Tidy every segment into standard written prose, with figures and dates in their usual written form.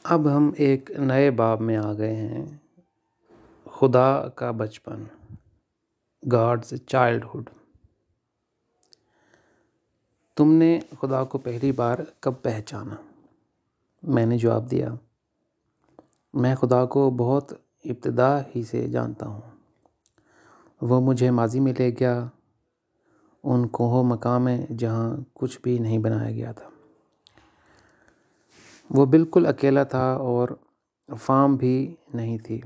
اب ہم ایک نئے باب میں آ گئے ہیں، خدا کا بچپن، گاڈز چائلڈہڈ۔ تم نے خدا کو پہلی بار کب پہچانا؟ میں نے جواب دیا، میں خدا کو بہت ابتدا ہی سے جانتا ہوں۔ وہ مجھے ماضی میں لے گیا، ان کوہ مقام میں جہاں کچھ بھی نہیں بنایا گیا تھا۔ وہ بالکل اکیلا تھا اور فام بھی نہیں تھی۔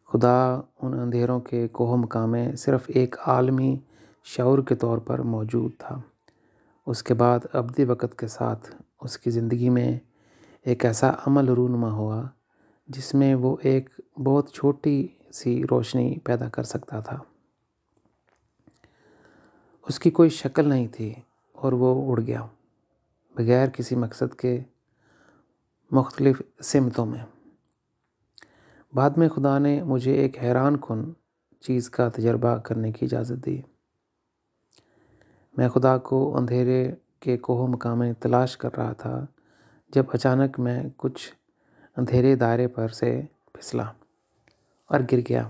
خدا ان اندھیروں کے کوہ مقام میں صرف ایک عالمی شعور کے طور پر موجود تھا۔ اس کے بعد ابدی وقت کے ساتھ اس کی زندگی میں ایک ایسا عمل رونما ہوا جس میں وہ ایک بہت چھوٹی سی روشنی پیدا کر سکتا تھا۔ اس کی کوئی شکل نہیں تھی اور وہ اڑ گیا، بغیر کسی مقصد کے، مختلف سمتوں میں۔ بعد میں خدا نے مجھے ایک حیران کن چیز کا تجربہ کرنے کی اجازت دی۔ میں خدا کو اندھیرے کے کوہ مقام میں تلاش کر رہا تھا جب اچانک میں کچھ اندھیرے دائرے پر سے پھسلا اور گر گیا۔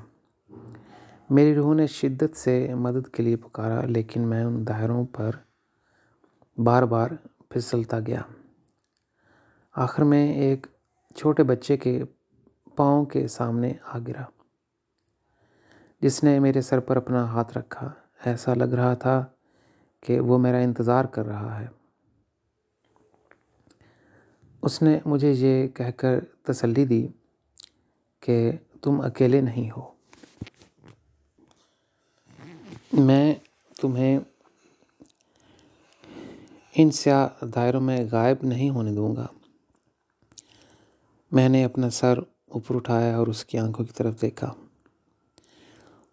میری روح نے شدت سے مدد کے لیے پکارا، لیکن میں ان دائروں پر بار بار پھسلتا گیا۔ آخر میں ایک چھوٹے بچے کے پاؤں کے سامنے آ گرا، جس نے میرے سر پر اپنا ہاتھ رکھا۔ ایسا لگ رہا تھا کہ وہ میرا انتظار کر رہا ہے۔ اس نے مجھے یہ کہہ کر تسلی دی کہ تم اکیلے نہیں ہو، میں تمہیں ان سیاہ دائروں میں غائب نہیں ہونے دوں گا۔ میں نے اپنا سر اوپر اٹھایا اور اس کی آنکھوں کی طرف دیکھا۔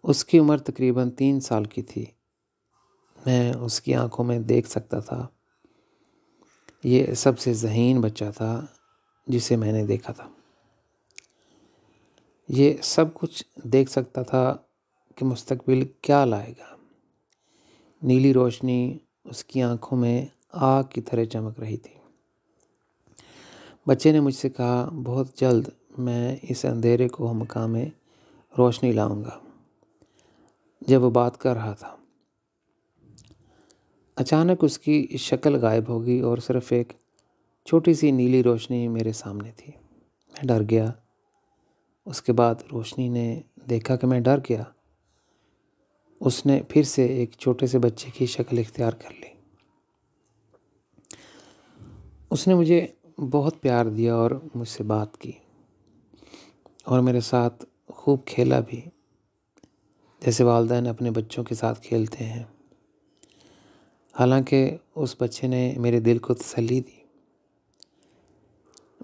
اس کی عمر تقریباً 3 سال کی تھی۔ میں اس کی آنکھوں میں دیکھ سکتا تھا۔ یہ سب سے ذہین بچہ تھا جسے میں نے دیکھا تھا۔ یہ سب کچھ دیکھ سکتا تھا کہ مستقبل کیا لائے گا۔ نیلی روشنی اس کی آنکھوں میں آگ کی طرح چمک رہی تھی۔ بچے نے مجھ سے کہا، بہت جلد میں اس اندھیرے کوہ مقام میں روشنی لاؤں گا۔ جب وہ بات کر رہا تھا، اچانک اس کی شکل غائب ہو گئی اور صرف ایک چھوٹی سی نیلی روشنی میرے سامنے تھی۔ میں ڈر گیا۔ اس کے بعد روشنی نے دیکھا کہ میں ڈر گیا۔ اس نے پھر سے ایک چھوٹے سے بچے کی شکل اختیار کر لی۔ اس نے مجھے بہت پیار دیا اور مجھ سے بات کی اور میرے ساتھ خوب کھیلا بھی، جیسے والدین اپنے بچوں کے ساتھ کھیلتے ہیں۔ حالانکہ اس بچے نے میرے دل کو تسلی دی،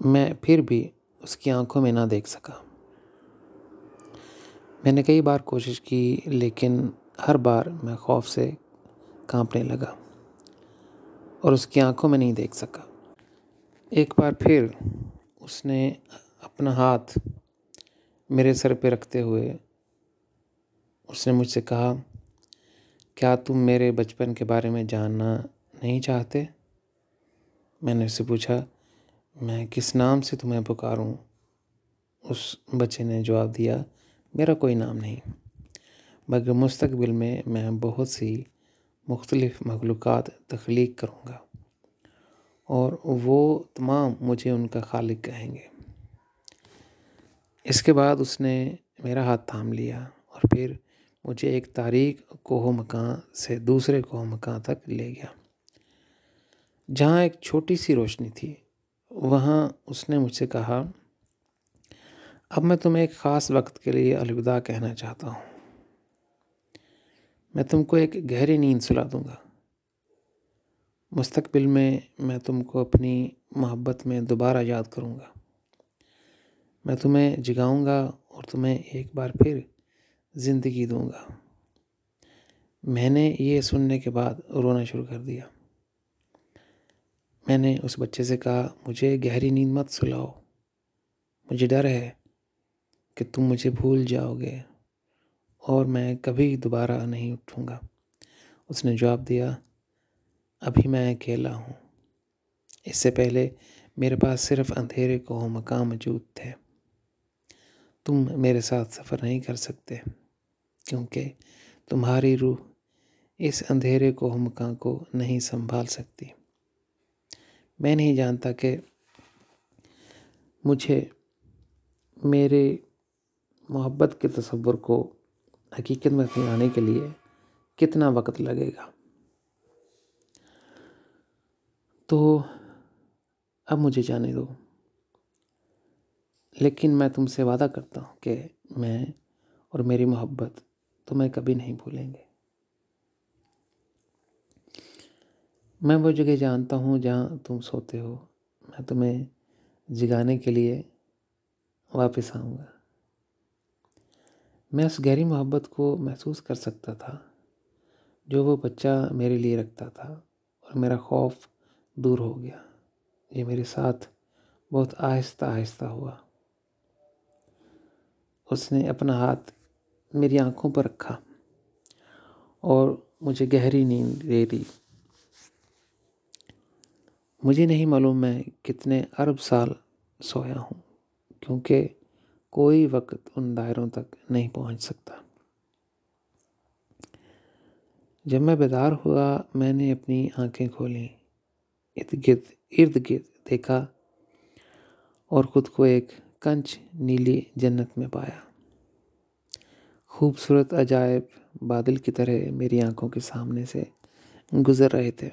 میں پھر بھی اس کی آنکھوں میں نہ دیکھ سکا۔ میں نے کئی بار کوشش کی، لیکن ہر بار میں خوف سے کانپنے لگا اور اس کی آنکھوں میں نہیں دیکھ سکا۔ ایک بار پھر اس نے اپنا ہاتھ میرے سر پہ رکھتے ہوئے اس نے مجھ سے کہا، کیا تم میرے بچپن کے بارے میں جاننا نہیں چاہتے؟ میں نے اس سے پوچھا، میں کس نام سے تمہیں پکاروں؟ اس بچے نے جواب دیا، میرا کوئی نام نہیں، مگر مستقبل میں بہت سی مختلف مخلوقات تخلیق کروں گا اور وہ تمام مجھے ان کا خالق کہیں گے۔ اس کے بعد اس نے میرا ہاتھ تھام لیا اور پھر مجھے ایک تاریک کوہ مقام سے دوسرے کوہ مقام تک لے گیا، جہاں ایک چھوٹی سی روشنی تھی۔ وہاں اس نے مجھ سے کہا، اب میں تمہیں ایک خاص وقت کے لیے الوداع کہنا چاہتا ہوں۔ میں تم کو ایک گہری نیند سلا دوں گا۔ مستقبل میں تم کو اپنی محبت میں دوبارہ یاد کروں گا۔ میں تمہیں جگاؤں گا اور تمہیں ایک بار پھر زندگی دوں گا۔ میں نے یہ سننے کے بعد رونا شروع کر دیا۔ میں نے اس بچے سے کہا، مجھے گہری نیند مت سلاؤ، مجھے ڈر ہے کہ تم مجھے بھول جاؤ گے اور میں کبھی دوبارہ نہیں اٹھوں گا۔ اس نے جواب دیا، ابھی میں اکیلا ہوں، اس سے پہلے میرے پاس صرف اندھیرے کو مقام موجود تھے۔ تم میرے ساتھ سفر نہیں کر سکتے کیونکہ تمہاری روح اس اندھیرے کو مقام کو نہیں سنبھال سکتی۔ میں نہیں جانتا کہ مجھے میرے محبت کے تصور کو حقیقت میں لانے کے لیے کتنا وقت لگے گا۔ تو اب مجھے جانے دو، لیکن میں تم سے وعدہ کرتا ہوں کہ میں اور میری محبت تمہیں کبھی نہیں بھولیں گے۔ میں وہ جگہ جانتا ہوں جہاں تم سوتے ہو، میں تمہیں جگانے کے لیے واپس آؤں گا۔ میں اس گہری محبت کو محسوس کر سکتا تھا جو وہ بچہ میرے لیے رکھتا تھا، اور میرا خوف دور ہو گیا۔ یہ میرے ساتھ بہت آہستہ آہستہ ہوا۔ اس نے اپنا ہاتھ میری آنکھوں پر رکھا اور مجھے گہری نیند دے دی۔ مجھے نہیں معلوم میں کتنے ارب سال سویا ہوں، کیونکہ کوئی وقت ان دائروں تک نہیں پہنچ سکتا۔ جب میں بیدار ہوا، میں نے اپنی آنکھیں کھولیں، ارد گرد دیکھا اور خود کو ایک کنچ نیلی جنت میں پایا۔ خوبصورت عجائب بادل کی طرح میری آنکھوں کے سامنے سے گزر رہے تھے،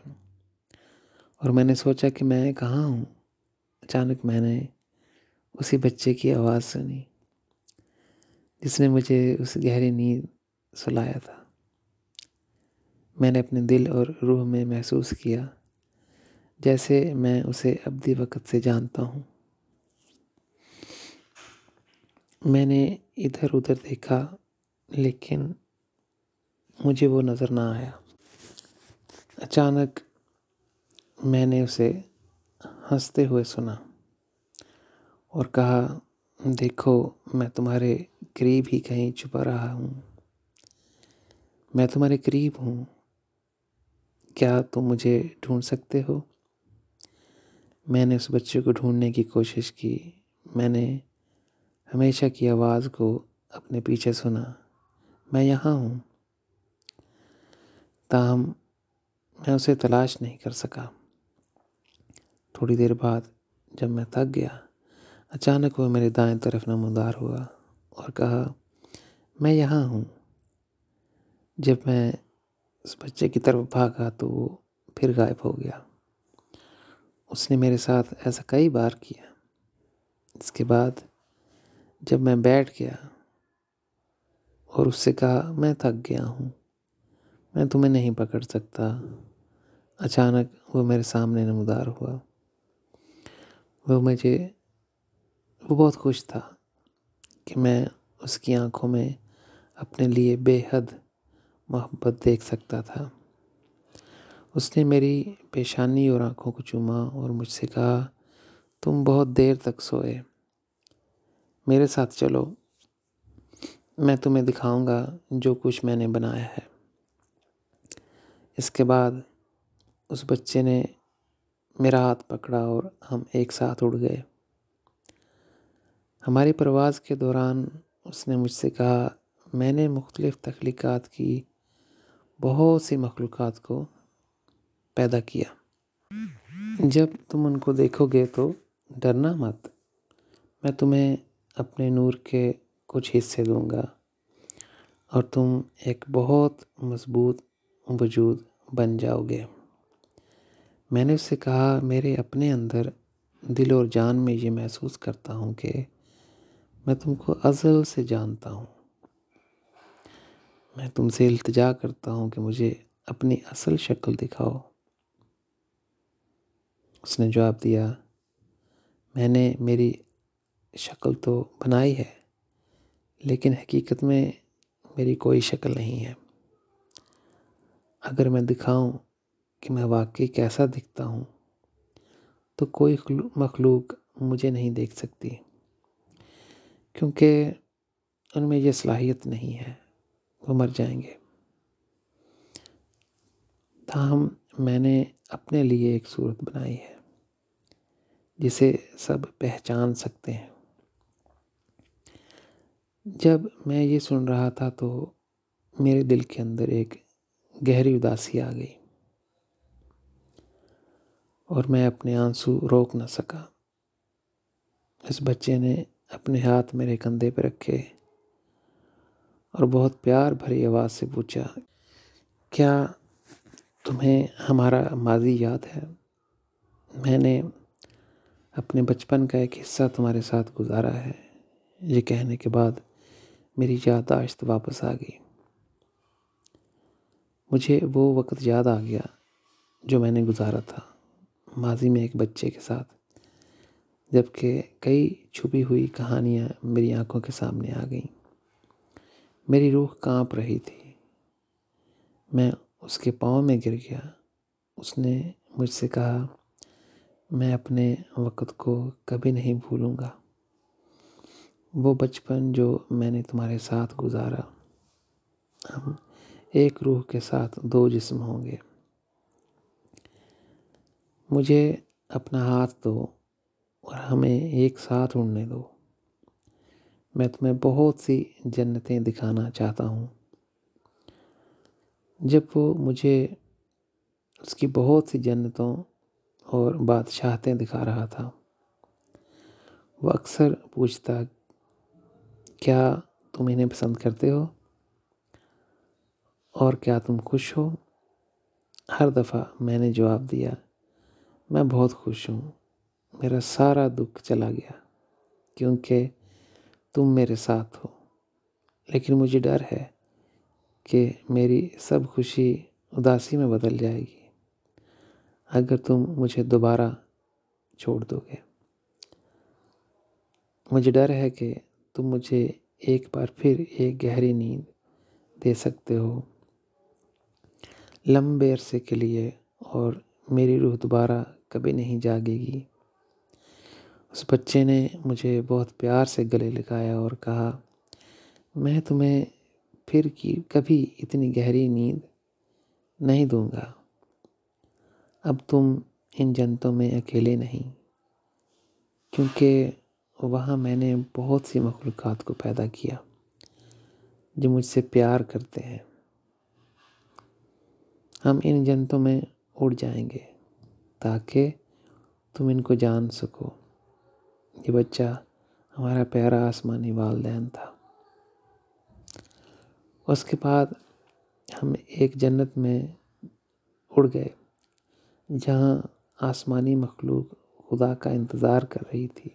اور میں نے سوچا کہ میں کہاں ہوں۔ اچانک میں نے اسی بچے کی آواز سنی جس نے مجھے اس گہری نیند سلایا تھا۔ میں نے اپنے دل اور روح میں محسوس کیا جیسے میں اسے ابدی وقت سے جانتا ہوں۔ میں نے ادھر ادھر دیکھا لیکن مجھے وہ نظر نہ آیا۔ اچانک میں نے اسے ہنستے ہوئے سنا اور کہا، دیکھو میں تمہارے قریب ہی کہیں چھپا رہا ہوں۔ میں تمہارے قریب ہوں، کیا تم مجھے ڈھونڈ سکتے ہو؟ میں نے اس بچے کو ڈھونڈنے کی کوشش کی۔ میں نے ہمیشہ کی آواز کو اپنے پیچھے سنا، میں یہاں ہوں، تاہم میں اسے تلاش نہیں کر سکا۔ تھوڑی دیر بعد جب میں تھک گیا، اچانک وہ میرے دائیں طرف نمودار ہوا اور کہا، میں یہاں ہوں۔ جب میں اس بچے کی طرف بھاگا تو وہ پھر غائب ہو گیا۔ اس نے میرے ساتھ ایسا کئی بار کیا۔ اس کے بعد جب میں بیٹھ گیا اور اس سے کہا، میں تھک گیا ہوں، میں تمہیں نہیں پکڑ سکتا، اچانک وہ میرے سامنے نمودار ہوا۔ وہ بہت خوش تھا کہ میں اس کی آنکھوں میں اپنے لیے بے حد محبت دیکھ سکتا تھا۔ اس نے میری پیشانی اور آنکھوں کو چوما اور مجھ سے کہا، تم بہت دیر تک سوئے، میرے ساتھ چلو، میں تمہیں دکھاؤں گا جو کچھ میں نے بنایا ہے۔ اس کے بعد اس بچے نے میرا ہاتھ پکڑا اور ہم ایک ساتھ اڑ گئے۔ ہماری پرواز کے دوران اس نے مجھ سے کہا، میں نے مختلف تخلیقات کی بہت سی مخلوقات کو پیدا کیا۔ جب تم ان کو دیکھو گے تو ڈرنا مت، میں تمہیں اپنے نور کے کچھ حصے دوں گا اور تم ایک بہت مضبوط وجود بن جاؤ گے۔ میں نے اس سے کہا، میرے اپنے اندر دل اور جان میں یہ محسوس کرتا ہوں کہ میں تم کو ازل سے جانتا ہوں۔ میں تم سے التجا کرتا ہوں کہ مجھے اپنی اصل شکل دکھاؤ۔ اس نے جواب دیا، میں نے میری شکل تو بنائی ہے، لیکن حقیقت میں میری کوئی شکل نہیں ہے۔ اگر میں دکھاؤں کہ میں واقعی کیسا دکھتا ہوں تو کوئی مخلوق مجھے نہیں دیکھ سکتی، کیونکہ ان میں یہ صلاحیت نہیں ہے، وہ مر جائیں گے۔ تاہم میں نے اپنے لیے ایک صورت بنائی ہے جسے سب پہچان سکتے ہیں۔ جب میں یہ سن رہا تھا تو میرے دل کے اندر ایک گہری اداسی آ گئی اور میں اپنے آنسو روک نہ سکا۔ اس بچے نے اپنے ہاتھ میرے کندھے پہ رکھے اور بہت پیار بھری آواز سے پوچھا، کیا تمہیں ہمارا ماضی یاد ہے؟ میں نے اپنے بچپن کا ایک حصہ تمہارے ساتھ گزارا ہے۔ یہ کہنے کے بعد میری یادداشت واپس آ گئی۔ مجھے وہ وقت یاد آ گیا جو میں نے گزارا تھا ماضی میں ایک بچے کے ساتھ، جبکہ کئی چھپی ہوئی کہانیاں میری آنکھوں کے سامنے آ گئیں۔ میری روح کانپ رہی تھی۔ میں اس کے پاؤں میں گر گیا۔ اس نے مجھ سے کہا، میں اپنے وقت کو کبھی نہیں بھولوں گا۔ وہ بچپن جو میں نے تمہارے ساتھ گزارا، ہم ایک روح کے ساتھ دو جسم ہوں گے۔ مجھے اپنا ہاتھ دو اور ہمیں ایک ساتھ اڑنے دو۔ میں تمہیں بہت سی جنتیں دکھانا چاہتا ہوں۔ جب وہ مجھے اس کی بہت سی جنتوں اور بادشاہتیں دکھا رہا تھا، وہ اکثر پوچھتا، کیا تم انہیں پسند کرتے ہو؟ اور کیا تم خوش ہو؟ ہر دفعہ میں نے جواب دیا، میں بہت خوش ہوں، میرا سارا دکھ چلا گیا کیونکہ تم میرے ساتھ ہو۔ لیکن مجھے ڈر ہے کہ میری سب خوشی اداسی میں بدل جائے گی اگر تم مجھے دوبارہ چھوڑ دو گے۔ مجھے ڈر ہے کہ تم مجھے ایک بار پھر ایک گہری نیند دے سکتے ہو، لمبے عرصے کے لیے، اور میری روح دوبارہ کبھی نہیں جاگے گی۔ اس بچے نے مجھے بہت پیار سے گلے لگایا اور کہا، میں تمہیں پھر کبھی اتنی گہری نیند نہیں دوں گا۔ اب تم ان جنتوں میں اکیلے نہیں، کیونکہ وہاں میں نے بہت سی مخلوقات کو پیدا کیا جو مجھ سے پیار کرتے ہیں۔ ہم ان جنتوں میں اڑ جائیں گے تاکہ تم ان کو جان سکو۔ یہ بچہ ہمارا پیارا آسمانی والدین تھا۔ اس کے بعد ہم ایک جنت میں اڑ گئے جہاں آسمانی مخلوق خدا کا انتظار کر رہی تھی۔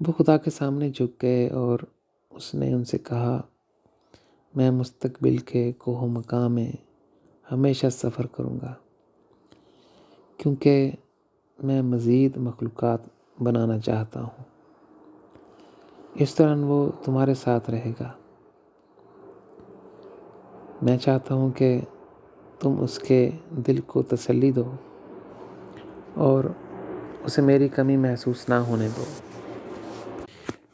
وہ خدا کے سامنے جھک گئے اور اس نے ان سے کہا، میں مستقبل کے کوہ و مقام میں ہمیشہ سفر کروں گا کیونکہ میں مزید مخلوقات بنانا چاہتا ہوں۔ اس طرح وہ تمہارے ساتھ رہے گا۔ میں چاہتا ہوں کہ تم اس کے دل کو تسلی دو اور اسے میری کمی محسوس نہ ہونے دو۔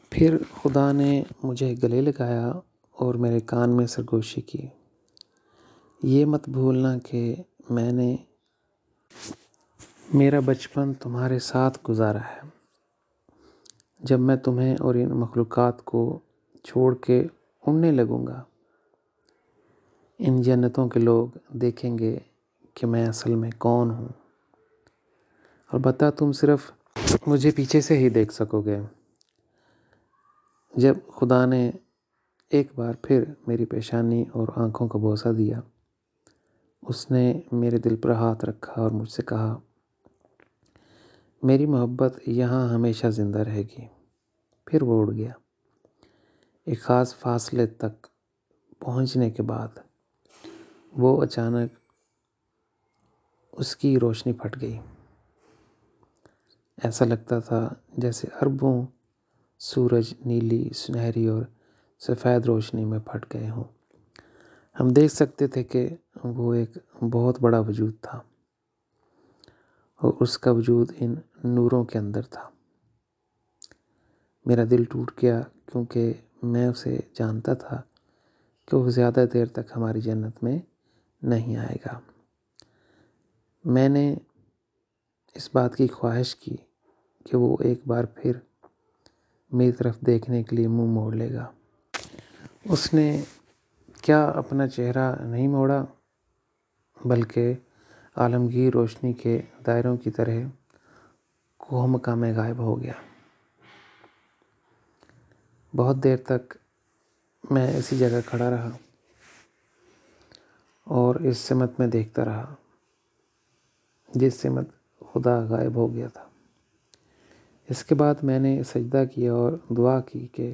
پھر خدا نے مجھے گلے لگایا اور میرے کان میں سرگوشی کی، یہ مت بھولنا کہ میں نے میرا بچپن تمہارے ساتھ گزارا ہے۔ جب میں تمہیں اور ان مخلوقات کو چھوڑ کے اڑنے لگوں گا، ان جنتوں کے لوگ دیکھیں گے کہ میں اصل میں کون ہوں۔ البتہ تم صرف مجھے پیچھے سے ہی دیکھ سکو گے۔ جب خدا نے ایک بار پھر میری پیشانی اور آنکھوں کو بوسہ دیا، اس نے میرے دل پر ہاتھ رکھا اور مجھ سے کہا، میری محبت یہاں ہمیشہ زندہ رہے گی۔ پھر وہ اڑ گیا۔ ایک خاص فاصلے تک پہنچنے کے بعد وہ اچانک اس کی روشنی پھٹ گئی۔ ایسا لگتا تھا جیسے اربوں سورج نیلی، سنہری اور سفید روشنی میں پھٹ گئے ہوں۔ ہم دیکھ سکتے تھے کہ وہ ایک بہت بڑا وجود تھا اور اس کا وجود ان نوروں کے اندر تھا۔ میرا دل ٹوٹ گیا کیونکہ میں اسے جانتا تھا کہ وہ زیادہ دیر تک ہماری جنت میں نہیں آئے گا۔ میں نے اس بات کی خواہش کی کہ وہ ایک بار پھر میری طرف دیکھنے کے لیے منہ موڑ لے گا۔ اس نے کیا اپنا چہرہ نہیں موڑا، بلکہ عالمگیر روشنی کے دائروں کی طرح کوہ مکاں میں غائب ہو گیا۔ بہت دیر تک میں اسی جگہ کھڑا رہا اور اس سمت میں دیکھتا رہا جس سمت خدا غائب ہو گیا تھا۔ اس کے بعد میں نے سجدہ کیا اور دعا کی کہ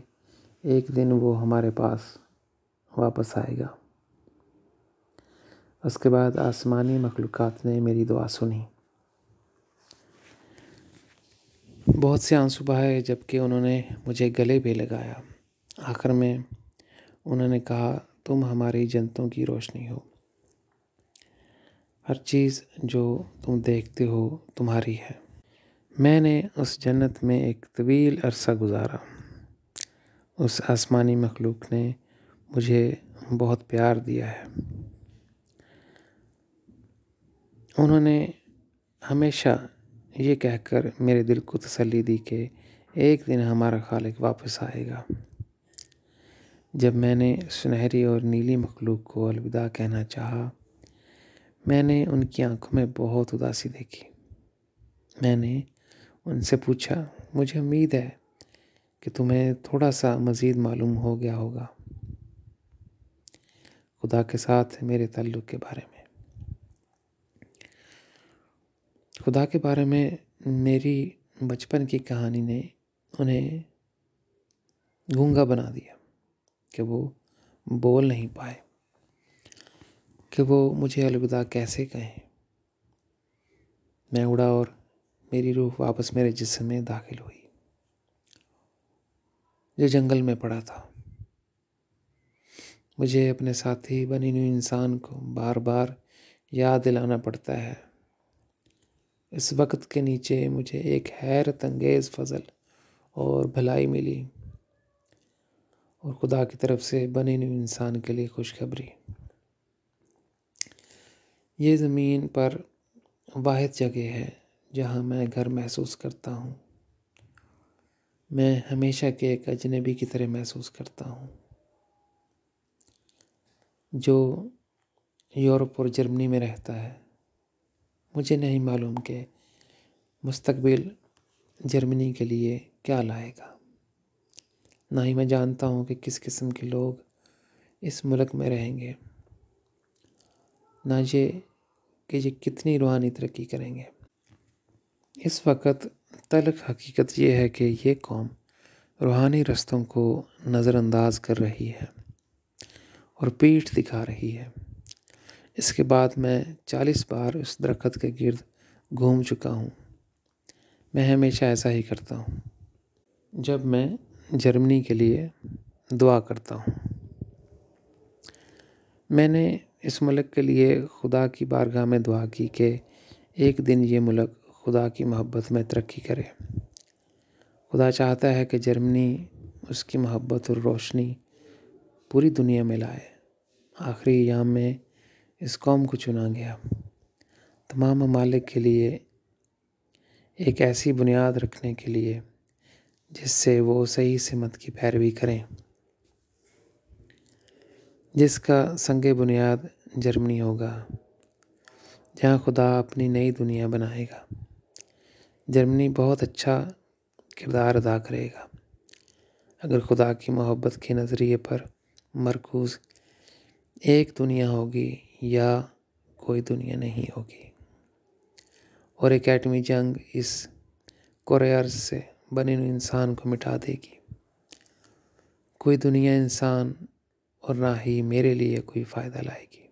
ایک دن وہ ہمارے پاس واپس آئے گا۔ اس کے بعد آسمانی مخلوقات نے میری دعا سنی۔ بہت سے آنسو بہائے، جبکہ انہوں نے مجھے گلے بھی لگایا۔ آخر میں انہوں نے کہا، تم ہماری جنتوں کی روشنی ہو، ہر چیز جو تم دیکھتے ہو تمہاری ہے۔ میں نے اس جنت میں ایک طویل عرصہ گزارا۔ اس آسمانی مخلوق نے مجھے بہت پیار دیا ہے۔ انہوں نے ہمیشہ یہ کہہ کر میرے دل کو تسلی دی کہ ایک دن ہمارا خالق واپس آئے گا۔ جب میں نے سنہری اور نیلی مخلوق کو الوداع کہنا چاہا، میں نے ان کی آنکھوں میں بہت اداسی دیکھی۔ میں نے ان سے پوچھا، مجھے امید ہے کہ تمہیں تھوڑا سا مزید معلوم ہو گیا ہوگا خدا کے ساتھ میرے تعلق کے بارے میں۔ خدا کے بارے میں میری بچپن کی کہانی نے انہیں گونگا بنا دیا کہ وہ بول نہیں پائے کہ وہ مجھے الوداع کیسے کہیں۔ میں اڑا اور میری روح واپس میرے جسم میں داخل ہوئی جو جنگل میں پڑا تھا۔ مجھے اپنے ساتھی بنی ہوئی انسان کو بار بار یاد دلانا پڑتا ہے۔ اس وقت کے نیچے مجھے ایک حیرت انگیز فضل اور بھلائی ملی، اور خدا کی طرف سے بنی ہوئی انسان کے لیے خوشخبری۔ یہ زمین پر واحد جگہ ہے جہاں میں گھر محسوس کرتا ہوں۔ میں ہمیشہ کے ایک اجنبی کی طرح محسوس کرتا ہوں جو یورپ اور جرمنی میں رہتا ہے۔ مجھے نہیں معلوم کہ مستقبل جرمنی کے لیے کیا لائے گا، نہ ہی میں جانتا ہوں کہ کس قسم کے لوگ اس ملک میں رہیں گے، نہ یہ کہ یہ کتنی روحانی ترقی کریں گے۔ اس وقت تلخ حقیقت یہ ہے کہ یہ قوم روحانی رستوں کو نظر انداز کر رہی ہے اور پیٹھ دکھا رہی ہے۔ اس کے بعد میں 40 بار اس درخت کے گرد گھوم چکا ہوں۔ میں ہمیشہ ایسا ہی کرتا ہوں جب میں جرمنی کے لیے دعا کرتا ہوں۔ میں نے اس ملک کے لیے خدا کی بارگاہ میں دعا کی کہ ایک دن یہ ملک خدا کی محبت میں ترقی کرے۔ خدا چاہتا ہے کہ جرمنی اس کی محبت اور روشنی پوری دنیا میں لائے۔ آخری ایام میں اس قوم کو چنا گیا تمام ممالک کے لیے ایک ایسی بنیاد رکھنے کے لیے جس سے وہ صحیح سمت کی پیروی کریں، جس کا سنگ بنیاد جرمنی ہوگا، جہاں خدا اپنی نئی دنیا بنائے گا۔ جرمنی بہت اچھا کردار ادا کرے گا اگر خدا کی محبت کے نظریے پر مرکوز ایک دنیا ہوگی یا کوئی دنیا نہیں ہوگی، اور ایک ایٹمی جنگ اس کرۂ ارض سے بنے ہوئے انسان کو مٹا دے گی۔ کوئی دنیا انسان اور نہ ہی میرے لیے کوئی فائدہ لائے گی۔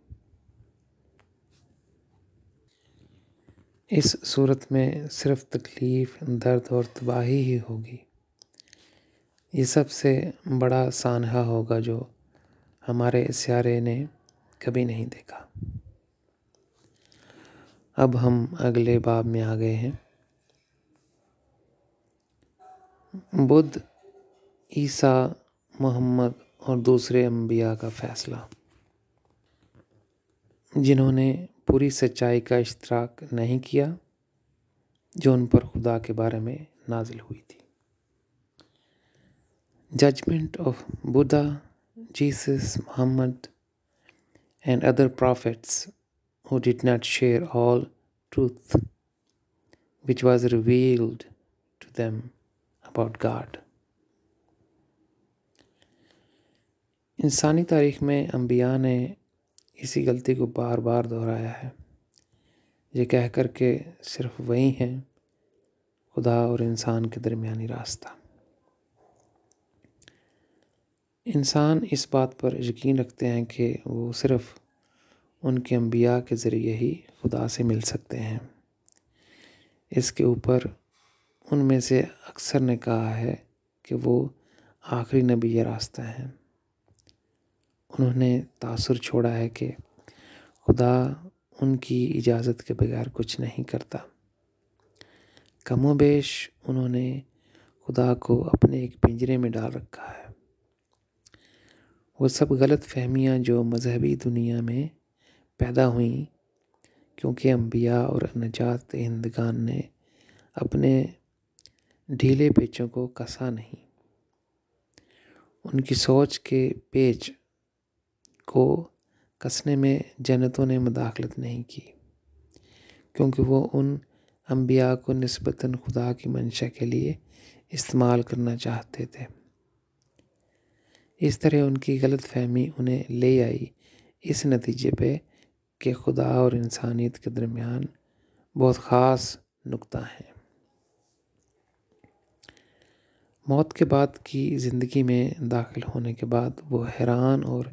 اس صورت میں صرف تکلیف، درد اور تباہی ہی ہوگی۔ یہ سب سے بڑا سانحہ ہوگا جو ہمارے سیارے نے کبھی نہیں دیکھا۔ اب ہم اگلے باب میں آ گئے ہیں۔ بدھ، عیسیٰ، محمد اور دوسرے انبیاء کا فیصلہ، جنہوں نے پوری سچائی کا اشتراک نہیں کیا جو ان پر خدا کے بارے میں نازل ہوئی تھی. Judgment of Buddha, Jesus, Muhammad and other prophets who did not share all truth which was revealed to them about God. انسانی تاریخ میں انبیاء نے اسی غلطی کو بار بار دہرایا ہے، یہ کہہ کر کہ صرف وہی ہیں خدا اور انسان کے درمیانی راستہ. انسان اس بات پر یقین رکھتے ہیں کہ وہ صرف ان کے انبیاء کے ذریعے ہی خدا سے مل سکتے ہیں. اس کے اوپر ان میں سے اکثر نے کہا ہے کہ وہ آخری نبی یا راستہ ہیں. انہوں نے تاثر چھوڑا ہے کہ خدا ان کی اجازت کے بغیر کچھ نہیں کرتا. کم و بیش انہوں نے خدا کو اپنے ایک پنجرے میں ڈال رکھا ہے. وہ سب غلط فہمیاں جو مذہبی دنیا میں پیدا ہوئیں کیونکہ انبیاء اور نجات دہندگان نے اپنے ڈھیلے پیچوں کو کسا نہیں. ان کی سوچ کے پیچ کو کسنے میں جنتوں نے مداخلت نہیں کی کیونکہ وہ ان انبیاء کو نسبتاً خدا کی منشا کے لیے استعمال کرنا چاہتے تھے. اس طرح ان کی غلط فہمی انہیں لے آئی اس نتیجے پہ کہ خدا اور انسانیت کے درمیان بہت خاص نقطہ ہے. موت کے بعد کی زندگی میں داخل ہونے کے بعد وہ حیران اور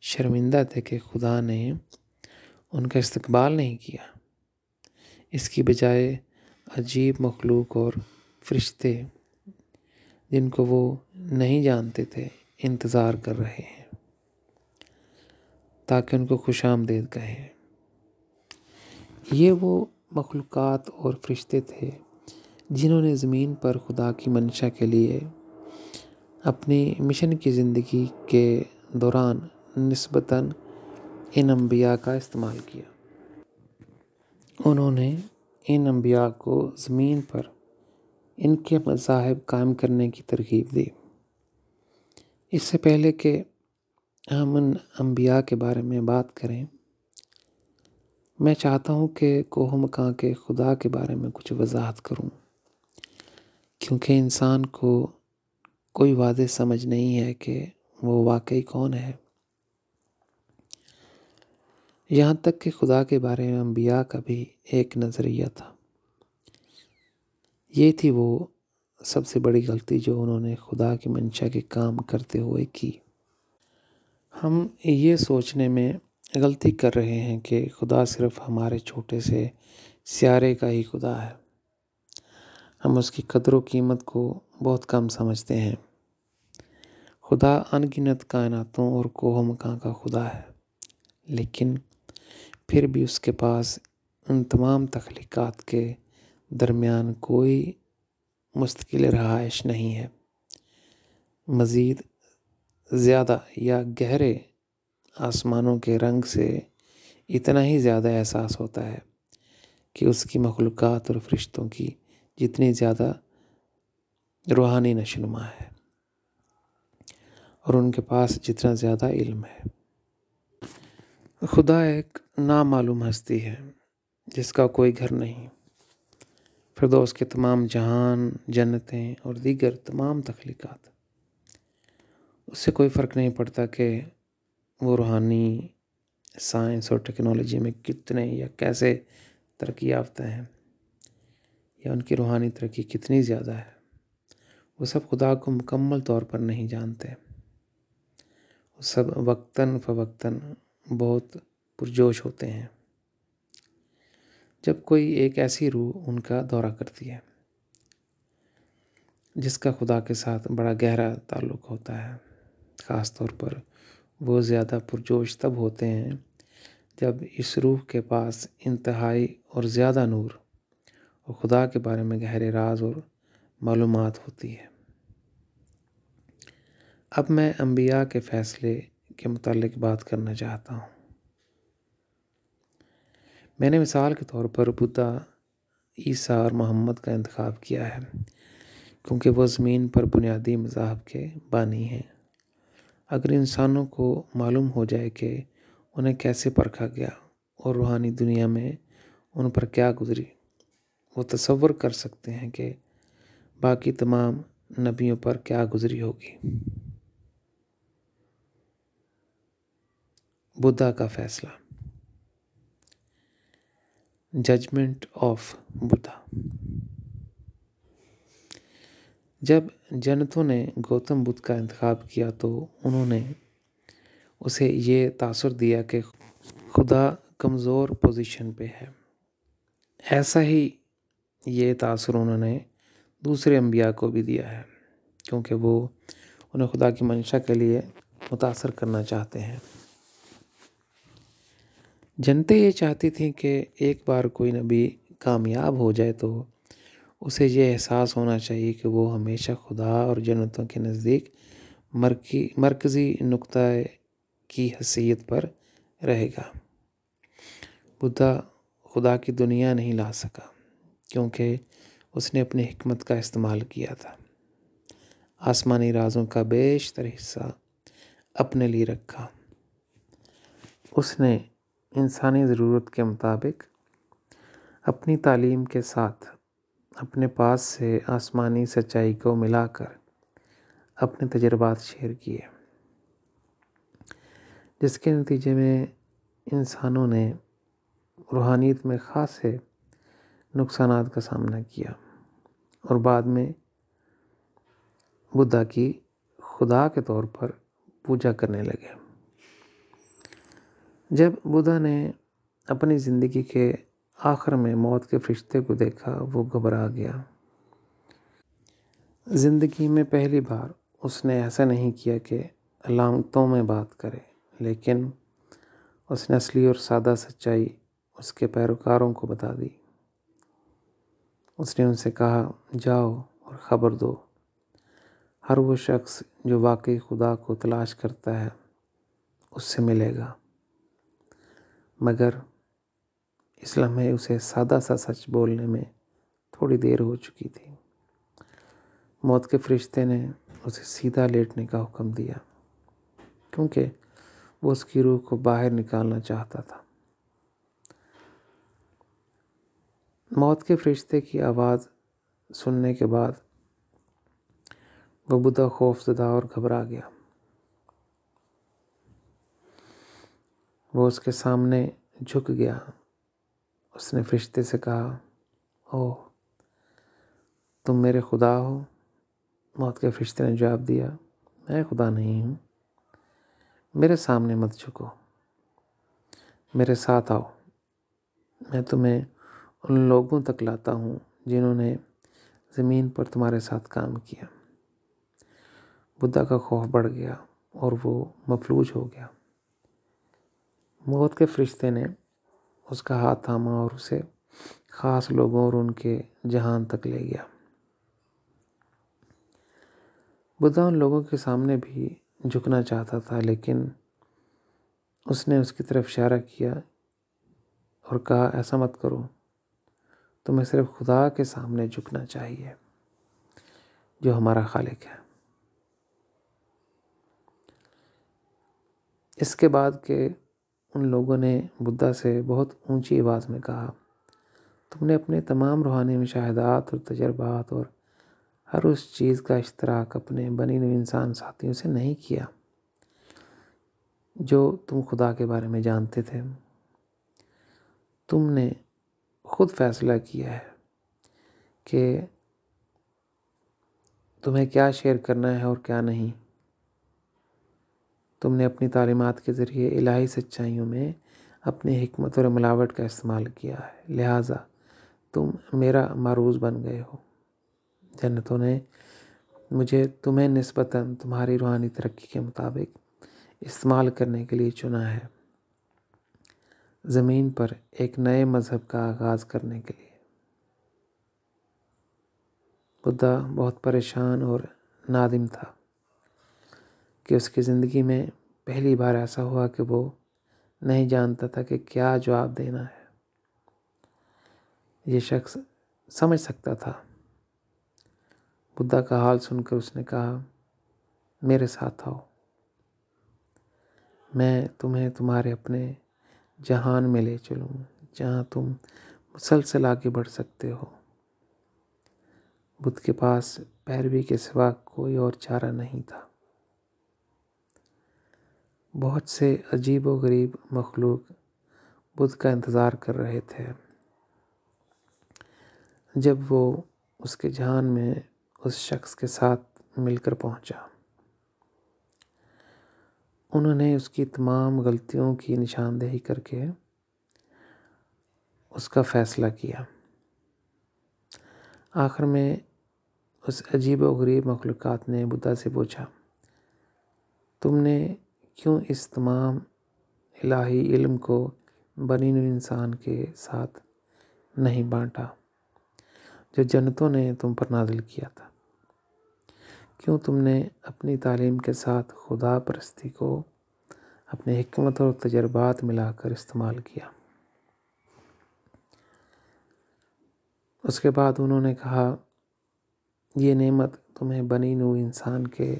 شرمندہ تھے کہ خدا نے ان کا استقبال نہیں کیا. اس کی بجائے عجیب مخلوق اور فرشتے جن کو وہ نہیں جانتے تھے انتظار کر رہے ہیں تاکہ ان کو خوش آمدید کہیں. یہ وہ مخلوقات اور فرشتے تھے جنہوں نے زمین پر خدا کی منشا کے لیے اپنی مشن کی زندگی کے دوران نسبتاً ان انبیاء کا استعمال کیا. انہوں نے ان انبیاء کو زمین پر ان کے مذاہب قائم کرنے کی ترغیب دی. اس سے پہلے کہ ہم ان انبیاء کے بارے میں بات کریں، میں چاہتا ہوں کہ کوہ مکاں کے خدا کے بارے میں کچھ وضاحت کروں کیونکہ انسان کو کوئی واضح سمجھ نہیں ہے کہ وہ واقعی کون ہے. یہاں تک کہ خدا کے بارے میں انبیاء کا بھی ایک نظریہ تھا. یہ تھی وہ سب سے بڑی غلطی جو انہوں نے خدا کی منشا کے کام کرتے ہوئے کی. ہم یہ سوچنے میں غلطی کر رہے ہیں کہ خدا صرف ہمارے چھوٹے سے سیارے کا ہی خدا ہے. ہم اس کی قدر و قیمت کو بہت کم سمجھتے ہیں. خدا ان گنت کائناتوں اور کوہ مکاں کا خدا ہے، لیکن پھر بھی اس کے پاس ان تمام تخلیقات کے درمیان کوئی مستقل رہائش نہیں ہے. مزید زیادہ یا گہرے آسمانوں کے رنگ سے اتنا ہی زیادہ احساس ہوتا ہے کہ اس کی مخلوقات اور فرشتوں کی جتنی زیادہ روحانی نشوونما ہے اور ان کے پاس جتنا زیادہ علم ہے. خدا ایک نامعلوم ہستی ہے جس کا کوئی گھر نہیں. فردوس کے تمام جہان، جنتیں اور دیگر تمام تخلیقات، اس سے کوئی فرق نہیں پڑتا کہ وہ روحانی سائنس اور ٹیکنالوجی میں کتنے یا کیسے ترقی یافتہ ہیں یا ان کی روحانی ترقی کتنی زیادہ ہے. وہ سب خدا کو مکمل طور پر نہیں جانتے. وہ سب وقتاً فوقتاً بہت پرجوش ہوتے ہیں جب کوئی ایک ایسی روح ان کا دورہ کرتی ہے جس کا خدا کے ساتھ بڑا گہرا تعلق ہوتا ہے. خاص طور پر وہ زیادہ پرجوش تب ہوتے ہیں جب اس روح کے پاس انتہائی اور زیادہ نور اور خدا کے بارے میں گہرے راز اور معلومات ہوتی ہے. اب میں انبیاء کے فیصلے کے متعلق بات کرنا چاہتا ہوں. میں نے مثال کے طور پر بدھا عیسیٰ اور محمد کا انتخاب کیا ہے، کیونکہ وہ زمین پر بنیادی مذاہب کے بانی ہیں۔ اگر انسانوں کو معلوم ہو جائے کہ انہیں کیسے پرکھا گیا اور روحانی دنیا میں ان پر کیا گزری، وہ تصور کر سکتے ہیں کہ باقی تمام نبیوں پر کیا گزری ہوگی۔ بدھا کا فیصلہ، ججمنٹ آف بدھا۔ جب جنتوں نے گوتم بدھ کا انتخاب کیا تو انہوں نے اسے یہ تاثر دیا کہ خدا کمزور پوزیشن پہ ہے۔ ایسا ہی یہ تاثر انہوں نے دوسرے انبیاء کو بھی دیا ہے، کیونکہ وہ انہیں خدا کی منشا کے لیے متاثر کرنا چاہتے ہیں۔ جنتیں یہ چاہتی تھیں کہ ایک بار کوئی نبی کامیاب ہو جائے تو اسے یہ احساس ہونا چاہیے کہ وہ ہمیشہ خدا اور جنتوں کے نزدیک مرکزی نقطہ کی حیثیت پر رہے گا۔ بدھا خدا کی دنیا نہیں لا سکا، کیونکہ اس نے اپنی حکمت کا استعمال کیا تھا۔ آسمانی رازوں کا بیشتر حصہ اپنے لیے رکھا۔ اس نے انسانی ضرورت کے مطابق اپنی تعلیم کے ساتھ اپنے پاس سے آسمانی سچائی کو ملا کر اپنے تجربات شیئر کیے، جس کے نتیجے میں انسانوں نے روحانیت میں خاصے نقصانات کا سامنا کیا اور بعد میں بدھا کی خدا کے طور پر پوجا کرنے لگے۔ جب بدھا نے اپنی زندگی کے آخر میں موت کے فرشتے کو دیکھا، وہ گھبرا گیا۔ زندگی میں پہلی بار اس نے ایسا نہیں کیا کہ علامتوں میں بات کرے، لیکن اس نے اصلی اور سادہ سچائی اس کے پیروکاروں کو بتا دی۔ اس نے ان سے کہا، جاؤ اور خبر دو، ہر وہ شخص جو واقعی خدا کو تلاش کرتا ہے اس سے ملے گا، مگر اس لمحے اسے سادہ سا سچ بولنے میں تھوڑی دیر ہو چکی تھی۔ موت کے فرشتے نے اسے سیدھا لیٹنے کا حکم دیا، کیونکہ وہ اس کی روح کو باہر نکالنا چاہتا تھا۔ موت کے فرشتے کی آواز سننے کے بعد وہ بدھا خوف زدہ اور گھبرا گیا۔ وہ اس کے سامنے جھک گیا۔ اس نے فرشتے سے کہا، اوہ تم میرے خدا ہو؟ موت کے فرشتے نے جواب دیا، میں خدا نہیں ہوں، میرے سامنے مت جھکو، میرے ساتھ آؤ، میں تمہیں ان لوگوں تک لاتا ہوں جنہوں نے زمین پر تمہارے ساتھ کام کیا۔ بدھا کا خوف بڑھ گیا اور وہ مفلوج ہو گیا۔ موت کے فرشتے نے اس کا ہاتھ تھاما اور اسے خاص لوگوں اور ان کے جہان تک لے گیا۔ بدھا ان لوگوں کے سامنے بھی جھکنا چاہتا تھا، لیکن اس نے اس کی طرف اشارہ کیا اور کہا، ایسا مت کرو، تمہیں صرف خدا کے سامنے جھکنا چاہیے جو ہمارا خالق ہے۔ اس کے بعد کہ ان لوگوں نے بدھا سے بہت اونچی آواز میں کہا، تم نے اپنے تمام روحانی مشاہدات اور تجربات اور ہر اس چیز کا اشتراک اپنے بنی نوع انسان ساتھیوں سے نہیں کیا جو تم خدا کے بارے میں جانتے تھے۔ تم نے خود فیصلہ کیا ہے کہ تمہیں کیا شیئر کرنا ہے اور کیا نہیں۔ تم نے اپنی تعلیمات کے ذریعے الہی سچائیوں میں اپنی حکمت اور ملاوٹ کا استعمال کیا ہے، لہٰذا تم میرا معروض بن گئے ہو۔ جنتوں نے مجھے تمہیں نسبتاً تمہاری روحانی ترقی کے مطابق استعمال کرنے کے لیے چنا ہے، زمین پر ایک نئے مذہب کا آغاز کرنے کے لیے۔ بدھا بہت پریشان اور نادم تھا کہ اس کی زندگی میں پہلی بار ایسا ہوا کہ وہ نہیں جانتا تھا کہ کیا جواب دینا ہے۔ یہ شخص سمجھ سکتا تھا۔ بدھا کا حال سن کر اس نے کہا، میرے ساتھ آؤ، میں تمہیں تمہارے اپنے جہان میں لے چلوں جہاں تم مسلسل آگے بڑھ سکتے ہو۔ بدھ کے پاس پیروی کے سوا کوئی اور چارہ نہیں تھا۔ بہت سے عجیب و غریب مخلوق بدھ کا انتظار کر رہے تھے۔ جب وہ اس کے جہان میں اس شخص کے ساتھ مل کر پہنچا، انہوں نے اس کی تمام غلطیوں کی نشاندہی کر کے اس کا فیصلہ کیا۔ آخر میں اس عجیب و غریب مخلوقات نے بدھا سے پوچھا، تم نے کیوں اس تمام الہی علم کو بنی نوع انسان کے ساتھ نہیں بانٹا جو جنتوں نے تم پر نازل کیا تھا؟ کیوں تم نے اپنی تعلیم کے ساتھ خدا پرستی کو اپنے حکمت اور تجربات ملا کر استعمال کیا؟ اس کے بعد انہوں نے کہا، یہ نعمت تمہیں بنی نوع انسان کے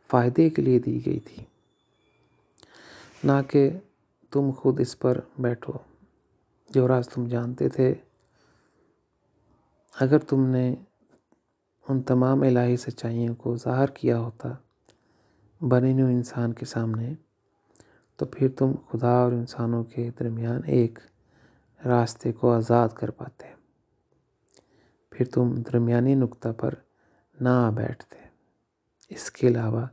فائدے کے لیے دی گئی تھی، نہ کہ تم خود اس پر بیٹھو۔ جو راز تم جانتے تھے، اگر تم نے ان تمام الہی سچائیوں کو ظاہر کیا ہوتا بنی نوع انسان کے سامنے، تو پھر تم خدا اور انسانوں کے درمیان ایک راستے کو آزاد کر پاتے، پھر تم درمیانی نقطہ پر نہ آ بیٹھتے۔ اس کے علاوہ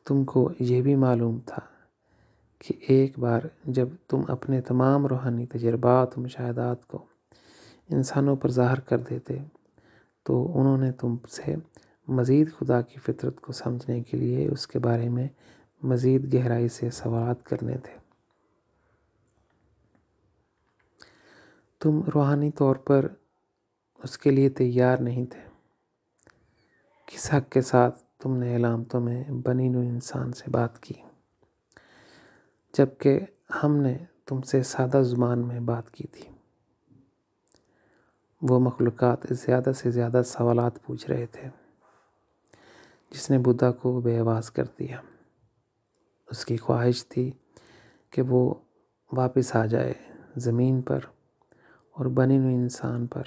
تم کو یہ بھی معلوم تھا کہ ایک بار جب تم اپنے تمام روحانی تجربات و مشاہدات کو انسانوں پر ظاہر کر دیتے تو انہوں نے تم سے مزید خدا کی فطرت کو سمجھنے کے لیے اس کے بارے میں مزید گہرائی سے سوالات کرنے تھے۔ تم روحانی طور پر اس کے لیے تیار نہیں تھے۔ کس حق کے ساتھ تم نے علامتوں میں بنی نوع انسان سے بات کی، جبکہ ہم نے تم سے سادہ زبان میں بات کی تھی؟ وہ مخلوقات زیادہ سے زیادہ سوالات پوچھ رہے تھے، جس نے بدھا کو بے آواز کر دیا۔ اس کی خواہش تھی کہ وہ واپس آ جائے زمین پر اور بنی نوع انسان پر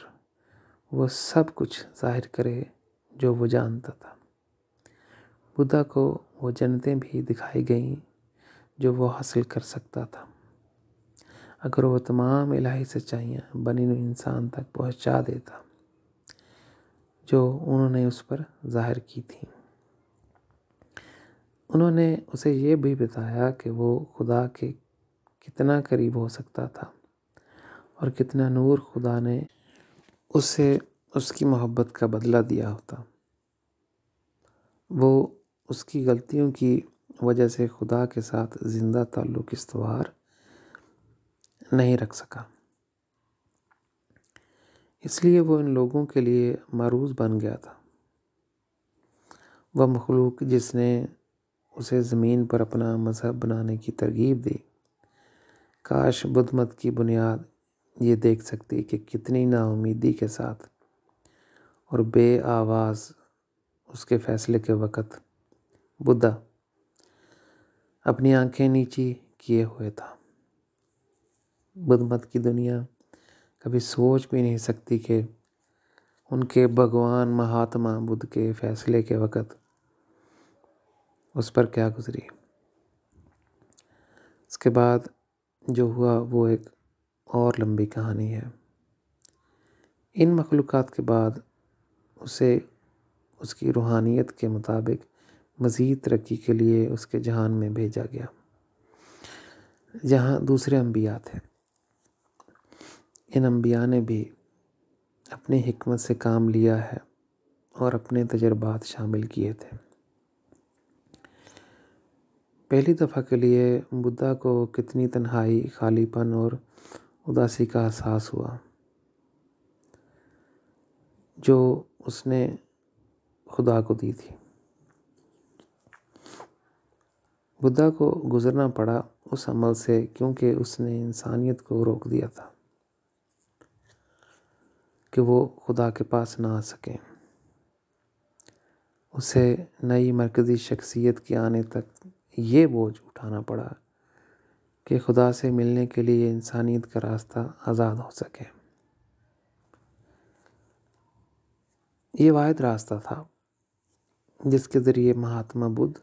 وہ سب کچھ ظاہر کرے جو وہ جانتا تھا۔ بدھا کو وہ جنتیں بھی دکھائی گئیں جو وہ حاصل کر سکتا تھا اگر وہ تمام الہی سچائیاں بنی نوع انسان تک پہنچا دیتا جو انہوں نے اس پر ظاہر کی تھیں۔ انہوں نے اسے یہ بھی بتایا کہ وہ خدا کے کتنا قریب ہو سکتا تھا اور کتنا نور خدا نے اسے اس کی محبت کا بدلہ دیا ہوتا۔ وہ اس کی غلطیوں کی وجہ سے خدا کے ساتھ زندہ تعلق استوار نہیں رکھ سکا، اس لیے وہ ان لوگوں کے لیے معروض بن گیا تھا۔ وہ مخلوق جس نے اسے زمین پر اپنا مذہب بنانے کی ترغیب دی، کاش بدھ مت کی بنیاد یہ دیکھ سکتی کہ کتنی نا امیدی کے ساتھ اور بے آواز اس کے فیصلے کے وقت بدھا اپنی آنکھیں نیچی کیے ہوئے تھا۔ بدھ مت کی دنیا کبھی سوچ بھی نہیں سکتی کہ ان کے بھگوان مہاتما بدھ کے فیصلے کے وقت اس پر کیا گزری۔ اس کے بعد جو ہوا وہ ایک اور لمبی کہانی ہے۔ ان مخلوقات کے بعد اسے اس کی روحانیت کے مطابق مزید ترقی کے لیے اس کے جہان میں بھیجا گیا، جہاں دوسرے انبیاء تھے۔ ان انبیاء نے بھی اپنی حکمت سے کام لیا ہے اور اپنے تجربات شامل کیے تھے۔ پہلی دفعہ کے لیے بدھا کو کتنی تنہائی، خالی پن اور اداسی کا احساس ہوا جو اس نے خدا کو دی تھی۔ بدھا کو گزرنا پڑا اس عمل سے کیونکہ اس نے انسانیت کو روک دیا تھا۔ کہ وہ خدا کے پاس نہ آ سکیں۔ اسے نئی مرکزی شخصیت کے آنے تک یہ بوجھ اٹھانا پڑا کہ خدا سے ملنے کے لیے انسانیت کا راستہ آزاد ہو سکے۔ یہ واحد راستہ تھا جس کے ذریعے مہاتما بدھ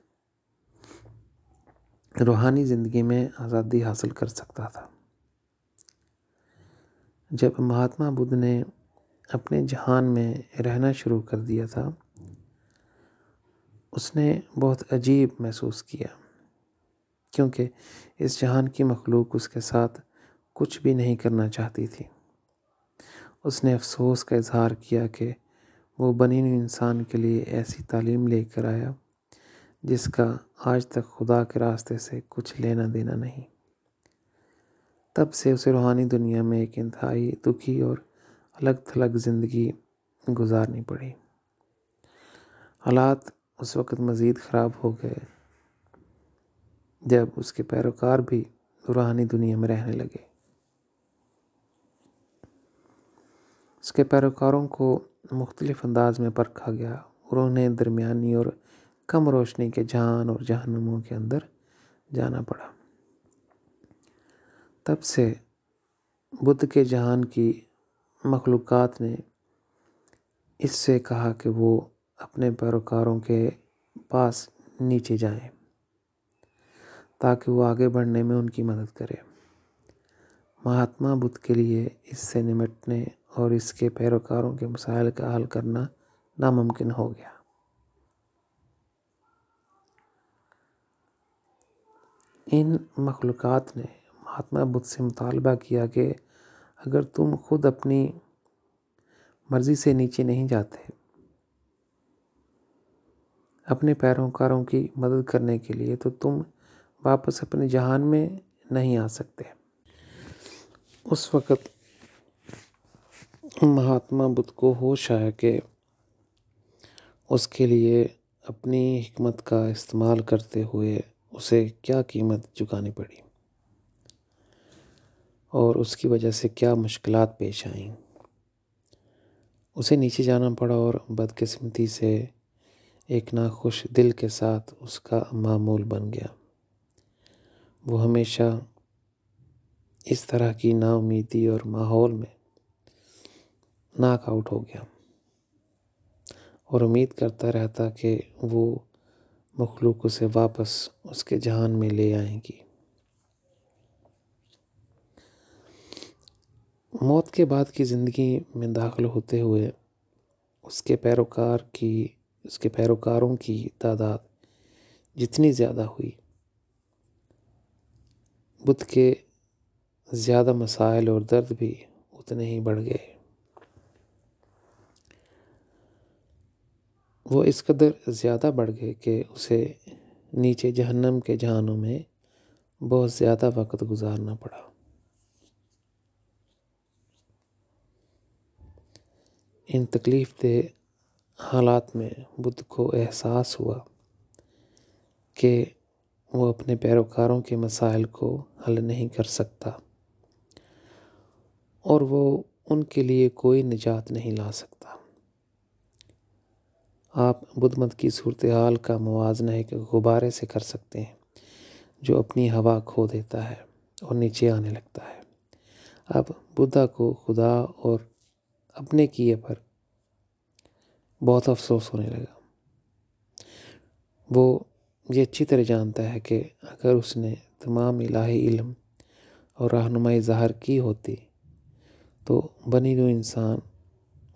روحانی زندگی میں آزادی حاصل کر سکتا تھا۔ جب مہاتما بدھ نے اپنے جہان میں رہنا شروع کر دیا تھا، اس نے بہت عجیب محسوس کیا، کیونکہ اس جہان کی مخلوق اس کے ساتھ کچھ بھی نہیں کرنا چاہتی تھی۔ اس نے افسوس کا اظہار کیا کہ وہ بنی ہوئی انسان کے لیے ایسی تعلیم لے کر آیا جس کا آج تک خدا کے راستے سے کچھ لینا دینا نہیں۔ تب سے اسے روحانی دنیا میں ایک انتہائی دکھی اور الگ تھلگ زندگی گزارنی پڑی۔ حالات اس وقت مزید خراب ہو گئے جب اس کے پیروکار بھی روحانی دنیا میں رہنے لگے۔ اس کے پیروکاروں کو مختلف انداز میں پرکھا گیا اور انہیں درمیانی اور کم روشنی کے جہان اور جہنموں کے اندر جانا پڑا۔ تب سے بدھ کے جہان کی مخلوقات نے اس سے کہا کہ وہ اپنے پیروکاروں کے پاس نیچے جائیں تاکہ وہ آگے بڑھنے میں ان کی مدد کرے۔ مہاتما بدھ کے لیے اس سے نمٹنے اور اس کے پیروکاروں کے مسائل کا حل کرنا ناممکن ہو گیا۔ ان مخلوقات نے مہاتما بدھ سے مطالبہ کیا کہ اگر تم خود اپنی مرضی سے نیچے نہیں جاتے، اپنے پیروکاروں کی مدد کرنے کے لیے، تو تم واپس اپنے جہان میں نہیں آ سکتے۔ اس وقت مہاتما بدھ کو ہوش آیا کہ اس کے لیے اپنی حکمت کا استعمال کرتے ہوئے اسے کیا قیمت چکانی پڑی اور اس کی وجہ سے کیا مشکلات پیش آئیں۔ اسے نیچے جانا پڑا اور بدقسمتی سے ایک ناخوش دل کے ساتھ اس کا معمول بن گیا۔ وہ ہمیشہ اس طرح کی نا امیدی اور ماحول میں ناک آؤٹ ہو گیا اور امید کرتا رہتا کہ وہ مخلوق اسے واپس اس کے جہان میں لے آئیں گی۔ موت کے بعد کی زندگی میں داخل ہوتے ہوئے اس کے پیروکاروں کی تعداد جتنی زیادہ ہوئی، بدھ کے زیادہ مسائل اور درد بھی اتنے ہی بڑھ گئے۔ وہ اس قدر زیادہ بڑھ گئے کہ اسے نیچے جہنم کے جہانوں میں بہت زیادہ وقت گزارنا پڑا۔ ان تکلیف دہ حالات میں بدھ کو احساس ہوا کہ وہ اپنے پیروکاروں کے مسائل کو حل نہیں کر سکتا اور وہ ان کے لیے کوئی نجات نہیں لا سکتا۔ آپ بدھ مت کی صورتحال کا موازنہ ایک غبارے سے کر سکتے ہیں جو اپنی ہوا کھو دیتا ہے اور نیچے آنے لگتا ہے۔ اب بدھا کو خدا اور اپنے کیے پر بہت افسوس ہونے لگا۔ وہ یہ اچھی طرح جانتا ہے کہ اگر اس نے تمام الہی علم اور رہنمائی ظاہر کی ہوتی تو بنی ہوئی انسان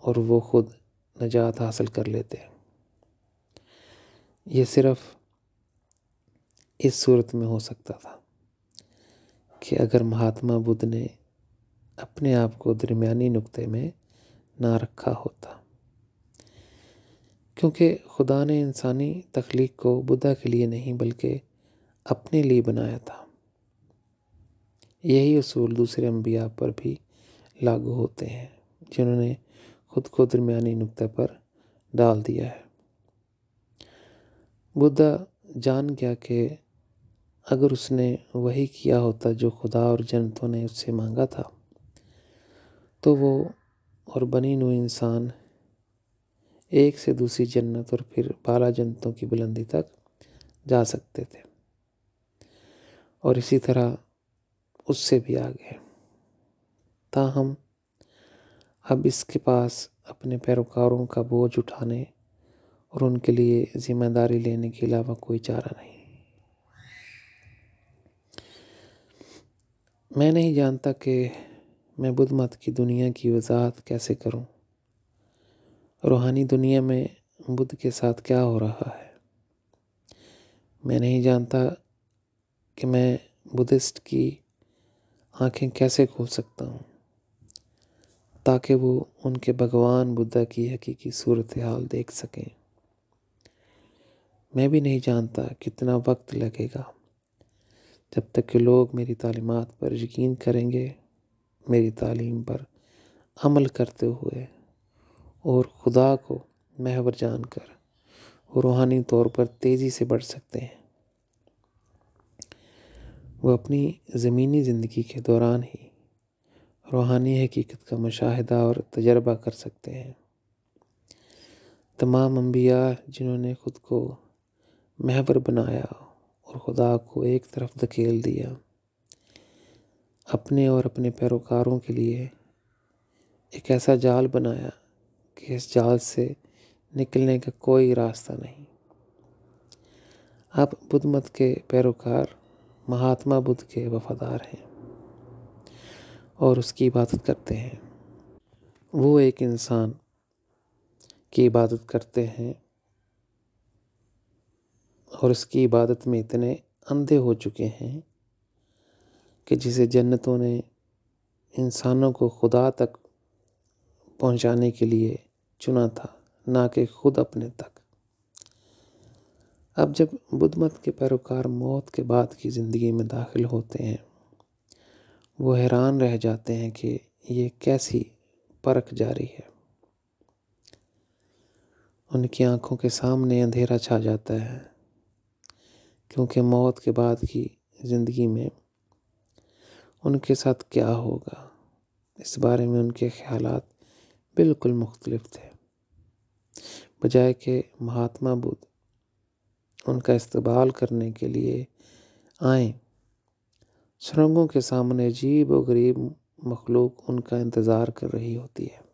اور وہ خود نجات حاصل کر لیتے۔ یہ صرف اس صورت میں ہو سکتا تھا کہ اگر مہاتما بدھ نے اپنے آپ کو درمیانی نقطے میں نہ رکھا ہوتا، کیونکہ خدا نے انسانی تخلیق کو بدھا کے لیے نہیں بلکہ اپنے لیے بنایا تھا۔ یہی اصول دوسرے انبیاء پر بھی لاگو ہوتے ہیں جنہوں نے خود کو درمیانی نقطے پر ڈال دیا ہے۔ بدھا جان گیا کہ اگر اس نے وہی کیا ہوتا جو خدا اور جنتوں نے اس سے مانگا تھا، تو وہ اور بنی نوع انسان ایک سے دوسری جنت اور پھر بالا جنتوں کی بلندی تک جا سکتے تھے، اور اسی طرح اس سے بھی آگے۔ تاہم اب اس کے پاس اپنے پیروکاروں کا بوجھ اٹھانے اور ان کے لیے ذمہ داری لینے کے علاوہ کوئی چارہ نہیں۔ میں نہیں جانتا کہ میں بدھ مت کی دنیا کی وضاحت کیسے کروں۔ روحانی دنیا میں بدھ کے ساتھ کیا ہو رہا ہے۔ میں نہیں جانتا کہ میں بدھسٹ کی آنکھیں کیسے کھول سکتا ہوں تاکہ وہ ان کے بھگوان بدھا کی حقیقی صورتحال دیکھ سکیں۔ میں بھی نہیں جانتا کتنا وقت لگے گا جب تک کہ لوگ میری تعلیمات پر یقین کریں گے، میری تعلیم پر عمل کرتے ہوئے اور خدا کو محور جان کر روحانی طور پر تیزی سے بڑھ سکتے ہیں۔ وہ اپنی زمینی زندگی کے دوران ہی روحانی حقیقت کا مشاہدہ اور تجربہ کر سکتے ہیں۔ تمام انبیاء جنہوں نے خود کو محور بنایا اور خدا کو ایک طرف دھکیل دیا، اپنے اور اپنے پیروکاروں کے لیے ایک ایسا جال بنایا کہ اس جال سے نکلنے کا کوئی راستہ نہیں۔ اب بدھ مت کے پیروکار مہاتما بدھ کے وفادار ہیں اور اس کی عبادت کرتے ہیں۔ وہ ایک انسان کی عبادت کرتے ہیں اور اس کی عبادت میں اتنے اندھے ہو چکے ہیں کہ جسے جنتوں نے انسانوں کو خدا تک پہنچانے کے لیے چنا تھا، نہ کہ خود اپنے تک۔ اب جب بدھ مت کے پیروکار موت کے بعد کی زندگی میں داخل ہوتے ہیں، وہ حیران رہ جاتے ہیں کہ یہ کیسی پرکھ جاری ہے۔ ان کی آنکھوں کے سامنے اندھیرا چھا جاتا ہے، کیونکہ موت کے بعد کی زندگی میں ان کے ساتھ کیا ہوگا، اس بارے میں ان کے خیالات بالکل مختلف تھے۔ بجائے کہ مہاتما بدھ ان کا استقبال کرنے کے لیے آئیں، سرنگوں کے سامنے عجیب و غریب مخلوق ان کا انتظار کر رہی ہوتی ہے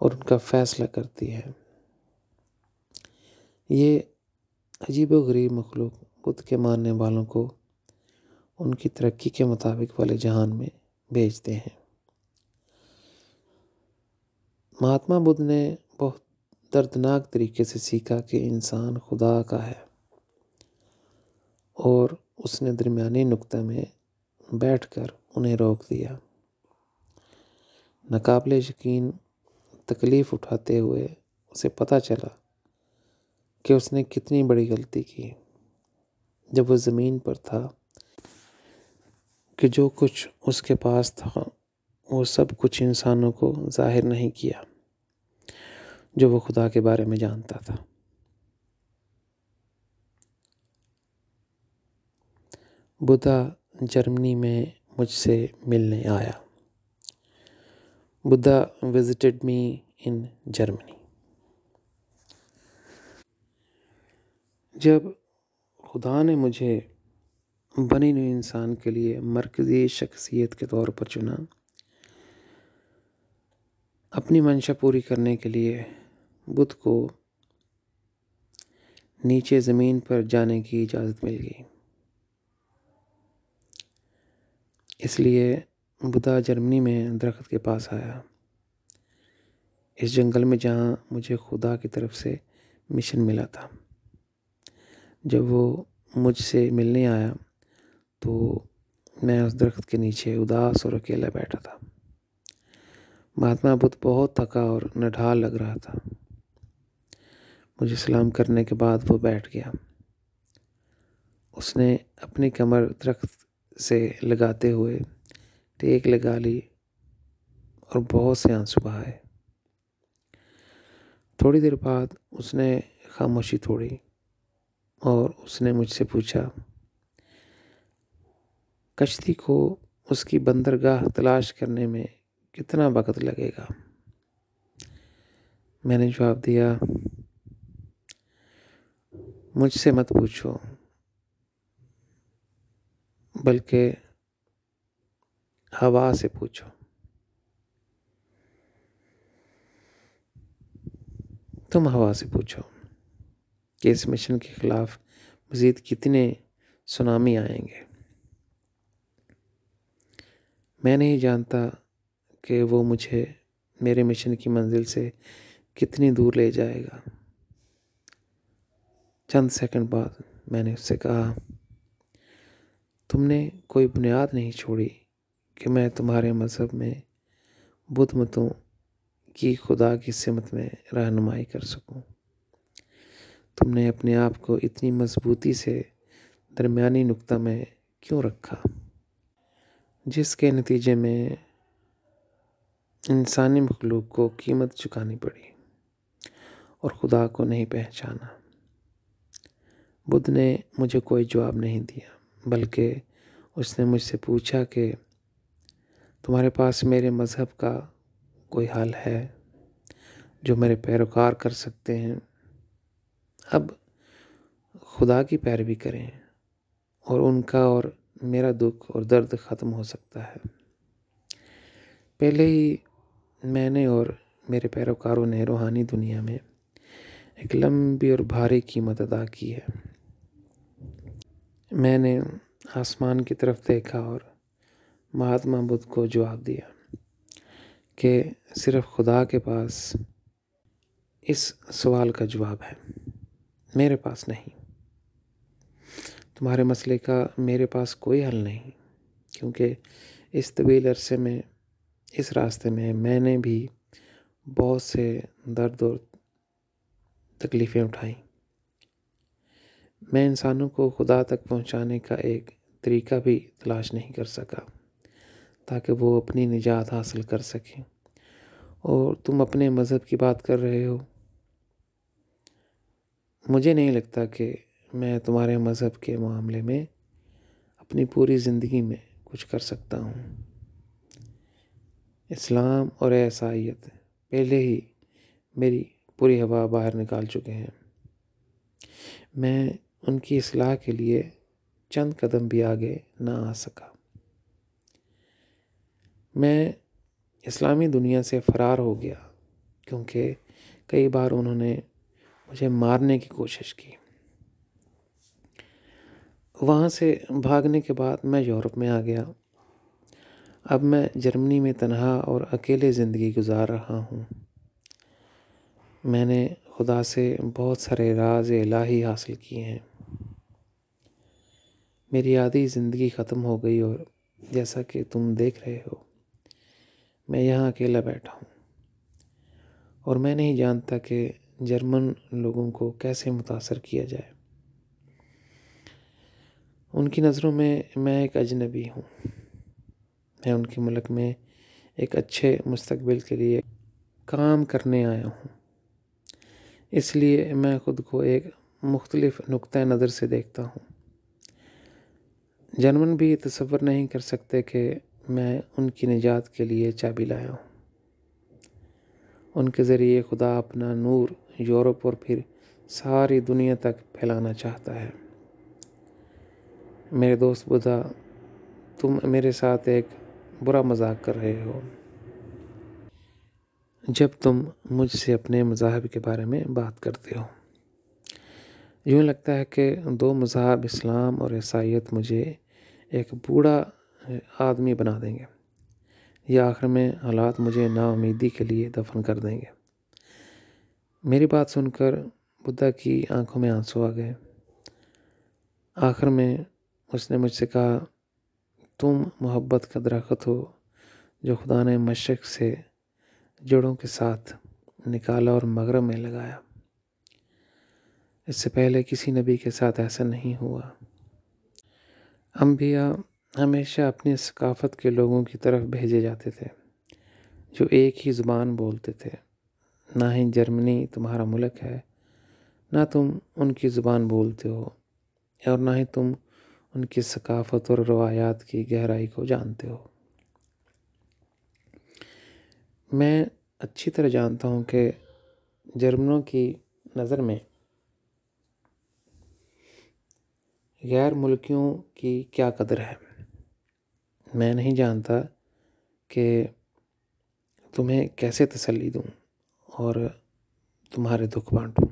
اور ان کا فیصلہ کرتی ہے۔ یہ عجیب و غریب مخلوق بدھ کے ماننے والوں کو ان کی ترقی کے مطابق والے جہان میں بھیجتے ہیں۔ مہاتما بدھ نے بہت دردناک طریقے سے سیکھا کہ انسان خدا کا ہے، اور اس نے درمیانی نقطہ میں بیٹھ کر انہیں روک دیا۔ ناقابل یقین تکلیف اٹھاتے ہوئے اسے پتہ چلا کہ اس نے کتنی بڑی غلطی کی جب وہ زمین پر تھا، کہ جو کچھ اس کے پاس تھا وہ سب کچھ انسانوں کو ظاہر نہیں کیا جو وہ خدا کے بارے میں جانتا تھا۔ بدھا جرمنی میں مجھ سے ملنے آیا۔ Buddha visited me in Germany۔ جب خدا نے مجھے بنی نوع انسان کے لیے مرکزی شخصیت کے طور پر چنا، اپنی منشا پوری کرنے کے لیے بدھ کو نیچے زمین پر جانے کی اجازت مل گئی۔ اس لیے بدھا جرمنی میں درخت کے پاس آیا، اس جنگل میں جہاں مجھے خدا کی طرف سے مشن ملا تھا۔ جب وہ مجھ سے ملنے آیا تو میں اس درخت کے نیچے اداس اور اکیلا بیٹھا تھا۔ مہاتما بدھ بہت تھکا اور نڈھال لگ رہا تھا۔ مجھے سلام کرنے کے بعد وہ بیٹھ گیا۔ اس نے اپنی کمر درخت سے لگاتے ہوئے ٹیک لگا لی اور بہت سے آنسو بہائے۔ تھوڑی دیر بعد اس نے خاموشی توڑی اور اس نے مجھ سے پوچھا، کشتی کو اس کی بندرگاہ تلاش کرنے میں کتنا وقت لگے گا؟ میں نے جواب دیا، مجھ سے مت پوچھو، بلکہ ہوا سے پوچھو۔ تم ہوا سے پوچھو کہ اس مشن کے خلاف مزید کتنے سونامی آئیں گے۔ میں نہیں جانتا کہ وہ مجھے میرے مشن کی منزل سے کتنی دور لے جائے گا۔ چند سیکنڈ بعد میں نے اس سے کہا، تم نے کوئی بنیاد نہیں چھوڑی کہ میں تمہارے مذہب میں بدھ متوں کی خدا کی سمت میں رہنمائی کر سکوں۔ تم نے اپنے آپ کو اتنی مضبوطی سے درمیانی نقطہ میں کیوں رکھا، جس کے نتیجے میں انسانی مخلوق کو قیمت چکانی پڑی اور خدا کو نہیں پہچانا؟ بدھ نے مجھے کوئی جواب نہیں دیا، بلکہ اس نے مجھ سے پوچھا کہ تمہارے پاس میرے مذہب کا کوئی حل ہے جو میرے پیروکار کر سکتے ہیں؟ اب خدا کی پیروی کریں اور ان کا اور میرا دکھ اور درد ختم ہو سکتا ہے۔ پہلے ہی میں نے اور میرے پیروکاروں نے روحانی دنیا میں ایک لمبی اور بھاری قیمت ادا کی ہے۔ میں نے آسمان کی طرف دیکھا اور مہاتما بدھ کو جواب دیا کہ صرف خدا کے پاس اس سوال کا جواب ہے، میرے پاس نہیں۔ تمہارے مسئلے کا میرے پاس کوئی حل نہیں، کیونکہ اس طویل عرصے میں اس راستے میں نے بھی بہت سے درد اور تکلیفیں اٹھائیں۔ میں انسانوں کو خدا تک پہنچانے کا ایک طریقہ بھی تلاش نہیں کر سکا تاکہ وہ اپنی نجات حاصل کر سکیں، اور تم اپنے مذہب کی بات کر رہے ہو۔ مجھے نہیں لگتا کہ میں تمہارے مذہب کے معاملے میں اپنی پوری زندگی میں کچھ کر سکتا ہوں۔ اسلام اور عیسائیت پہلے ہی میری پوری ہوا باہر نکال چکے ہیں۔ میں ان کی اصلاح کے لیے چند قدم بھی آگے نہ آ سکا۔ میں اسلامی دنیا سے فرار ہو گیا کیونکہ کئی بار انہوں نے مجھے مارنے کی کوشش کی۔ وہاں سے بھاگنے کے بعد میں یورپ میں آ گیا۔ اب میں جرمنی میں تنہا اور اکیلے زندگی گزار رہا ہوں۔ میں نے خدا سے بہت سارے راز الہی حاصل کیے ہیں۔ میری آدھی زندگی ختم ہو گئی اور جیسا کہ تم دیکھ رہے ہو میں یہاں اکیلا بیٹھا ہوں، اور میں نہیں جانتا کہ جرمن لوگوں کو کیسے متاثر کیا جائے۔ ان کی نظروں میں ایک اجنبی ہوں۔ میں ان کے ملک میں ایک اچھے مستقبل کے لیے کام کرنے آیا ہوں، اس لیے میں خود کو ایک مختلف نقطہ نظر سے دیکھتا ہوں۔ جرمن بھی تصور نہیں کر سکتے کہ میں ان کی نجات کے لیے چابی لایا ہوں۔ ان کے ذریعے خدا اپنا نور یورپ اور پھر ساری دنیا تک پھیلانا چاہتا ہے۔ میرے دوست بدھا، تم میرے ساتھ ایک برا مذاق کر رہے ہو جب تم مجھ سے اپنے مذاہب کے بارے میں بات کرتے ہو۔ یوں لگتا ہے کہ دو مذاہب اسلام اور عیسائیت مجھے ایک بوڑھا آدمی بنا دیں گے، یا آخر میں حالات مجھے نا امیدی کے لیے دفن کر دیں گے۔ میری بات سن کر بدھا کی آنکھوں میں آنسو آ گئے۔ آخر میں اس نے مجھ سے کہا، تم محبت کا درخت ہو جو خدا نے مشرق سے جڑوں کے ساتھ نکالا اور مغرب میں لگایا۔ اس سے پہلے کسی نبی کے ساتھ ایسا نہیں ہوا۔ انبیاء ہمیشہ اپنی ثقافت کے لوگوں کی طرف بھیجے جاتے تھے جو ایک ہی زبان بولتے تھے۔ نہ ہی جرمنی تمہارا ملک ہے، نہ تم ان کی زبان بولتے ہو، اور نہ ہی تم ان کی ثقافت اور روایات کی گہرائی کو جانتے ہو۔ میں اچھی طرح جانتا ہوں کہ جرمنوں کی نظر میں غیر ملکیوں کی کیا قدر ہے۔ میں نہیں جانتا کہ تمہیں کیسے تسلی دوں اور تمہارے دکھ بانٹوں۔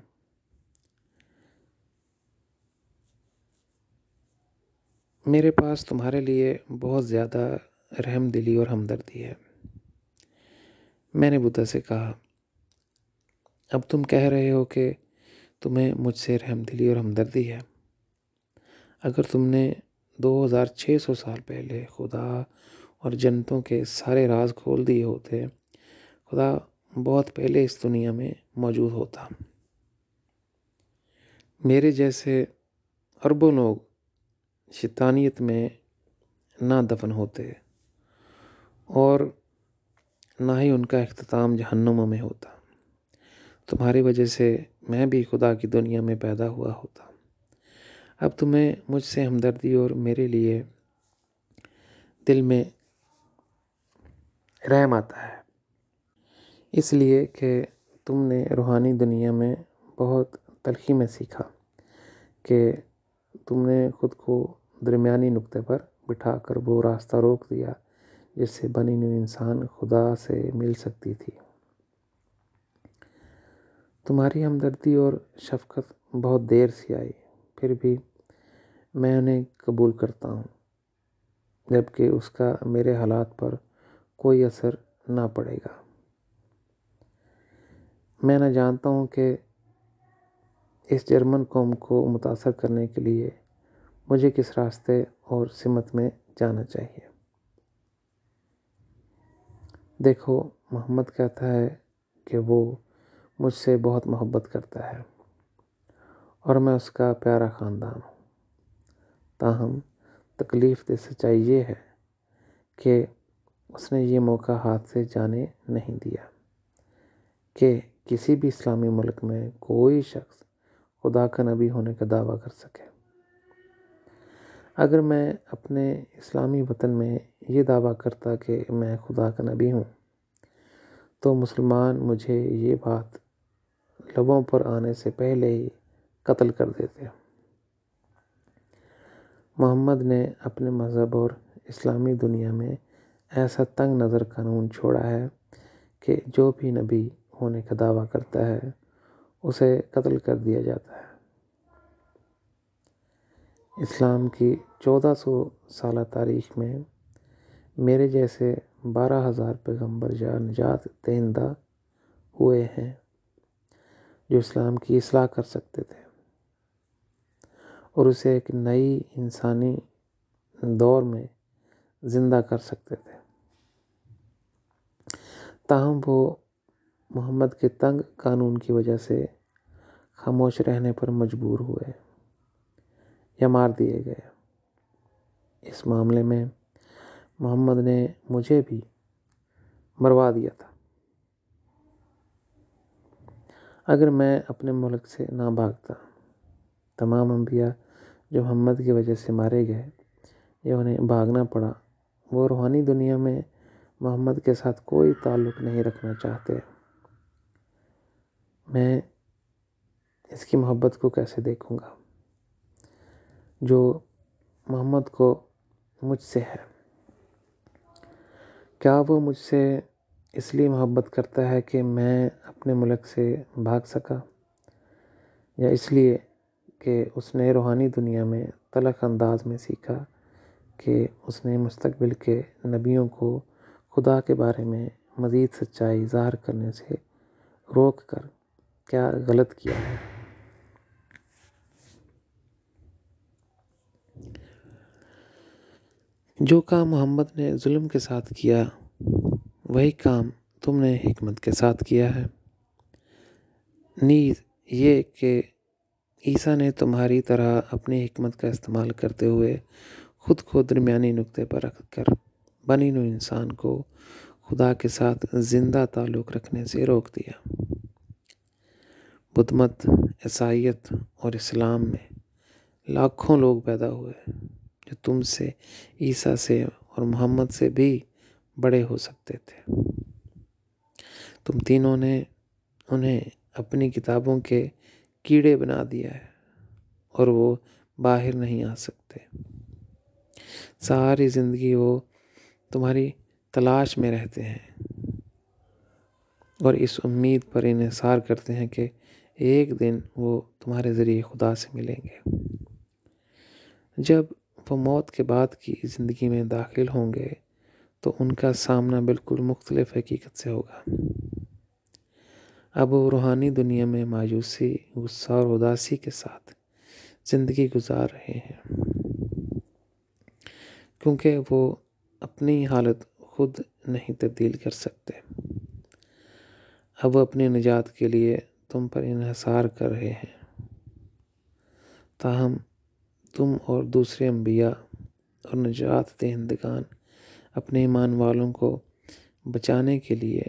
میرے پاس تمہارے لیے بہت زیادہ رحم دلی اور ہمدردی ہے۔ میں نے بدھا سے کہا، اب تم کہہ رہے ہو کہ تمہیں مجھ سے رحم دلی اور ہمدردی ہے۔ اگر تم نے 2600 سال پہلے خدا اور جنتوں کے سارے راز کھول دیے ہوتے، خدا بہت پہلے اس دنیا میں موجود ہوتا۔ میرے جیسے اربوں لوگ شیطانیت میں نہ دفن ہوتے اور نہ ہی ان کا اختتام جہنم میں ہوتا۔ تمہاری وجہ سے میں بھی خدا کی دنیا میں پیدا ہوا ہوتا۔ اب تمہیں مجھ سے ہمدردی اور میرے لیے دل میں رحم آتا ہے، اس لیے کہ تم نے روحانی دنیا میں بہت تلخی میں سیکھا کہ تم نے خود کو درمیانی نقطے پر بٹھا کر وہ راستہ روک دیا جس سے بنی نوع انسان خدا سے مل سکتی تھی۔ تمہاری ہمدردی اور شفقت بہت دیر سے آئی، پھر بھی میں انہیں قبول کرتا ہوں، جبکہ اس کا میرے حالات پر کوئی اثر نہ پڑے گا۔ میں نہ جانتا ہوں کہ اس جرمن قوم کو متاثر کرنے کے لیے مجھے کس راستے اور سمت میں جانا چاہیے۔ دیکھو، محمد کہتا ہے کہ وہ مجھ سے بہت محبت کرتا ہے اور میں اس کا پیارا خاندان ہوں۔ تاہم تکلیف دہ سچائی یہ ہے کہ اس نے یہ موقع ہاتھ سے جانے نہیں دیا کہ کسی بھی اسلامی ملک میں کوئی شخص خدا کا نبی ہونے کا دعویٰ کر سکے۔ اگر میں اپنے اسلامی وطن میں یہ دعویٰ کرتا کہ میں خدا کا نبی ہوں تو مسلمان مجھے یہ بات لبوں پر آنے سے پہلے ہی قتل کر دیتے۔ محمد نے اپنے مذہب اور اسلامی دنیا میں ایسا تنگ نظر قانون چھوڑا ہے کہ جو بھی نبی ہونے کا دعویٰ کرتا ہے اسے قتل کر دیا جاتا ہے۔ اسلام کی 1400 سالہ تاریخ میں میرے جیسے 12,000 پیغمبر یا نجات دہندہ ہوئے ہیں جو اسلام کی اصلاح کر سکتے تھے اور اسے ایک نئی انسانی دور میں زندہ کر سکتے تھے۔ تاہم وہ محمد کے تنگ قانون کی وجہ سے خاموش رہنے پر مجبور ہوئے یا مار دیے گئے۔ اس معاملے میں محمد نے مجھے بھی مروا دیا تھا۔ اگر میں اپنے ملک سے نہ بھاگتا، تمام انبیاء جو محمد کی وجہ سے مارے گئے یا انہیں بھاگنا پڑا، وہ روحانی دنیا میں محمد کے ساتھ کوئی تعلق نہیں رکھنا چاہتے۔ میں اس کی محبت کو کیسے دیکھوں گا جو محمد کو مجھ سے ہے؟ کیا وہ مجھ سے اس لیے محبت کرتا ہے کہ میں اپنے ملک سے بھاگ سکا، یا اس لیے کہ اس نے روحانی دنیا میں تلخ انداز میں سیکھا کہ اس نے مستقبل کے نبیوں کو خدا کے بارے میں مزید سچائی ظاہر کرنے سے روک کر کیا غلط کیا ہے؟ جو کام محمد نے ظلم کے ساتھ کیا وہی کام تم نے حکمت کے ساتھ کیا ہے۔ نیز یہ کہ عیسیٰ نے تمہاری طرح اپنی حکمت کا استعمال کرتے ہوئے خود کو درمیانی نقطے پر رکھ کر بنی نوع انسان کو خدا کے ساتھ زندہ تعلق رکھنے سے روک دیا۔ بدھ مت، عیسائیت اور اسلام میں لاکھوں لوگ پیدا ہوئے جو تم سے، عیسیٰ سے اور محمد سے بھی بڑے ہو سکتے تھے۔ تم تینوں نے انہیں اپنی کتابوں کے کیڑے بنا دیا ہے اور وہ باہر نہیں آ سکتے۔ ساری زندگی وہ تمہاری تلاش میں رہتے ہیں اور اس امید پر انحصار کرتے ہیں کہ ایک دن وہ تمہارے ذریعے خدا سے ملیں گے۔ جب وہ موت کے بعد کی زندگی میں داخل ہوں گے تو ان کا سامنا بالکل مختلف حقیقت سے ہوگا۔ اب وہ روحانی دنیا میں مایوسی، غصہ اور اداسی کے ساتھ زندگی گزار رہے ہیں، کیونکہ وہ اپنی حالت خود نہیں تبدیل کر سکتے۔ اب وہ اپنی نجات کے لیے تم پر انحصار کر رہے ہیں، تاہم تم اور دوسرے انبیاء اور نجات دہندگان اپنے ایمان والوں کو بچانے کے لیے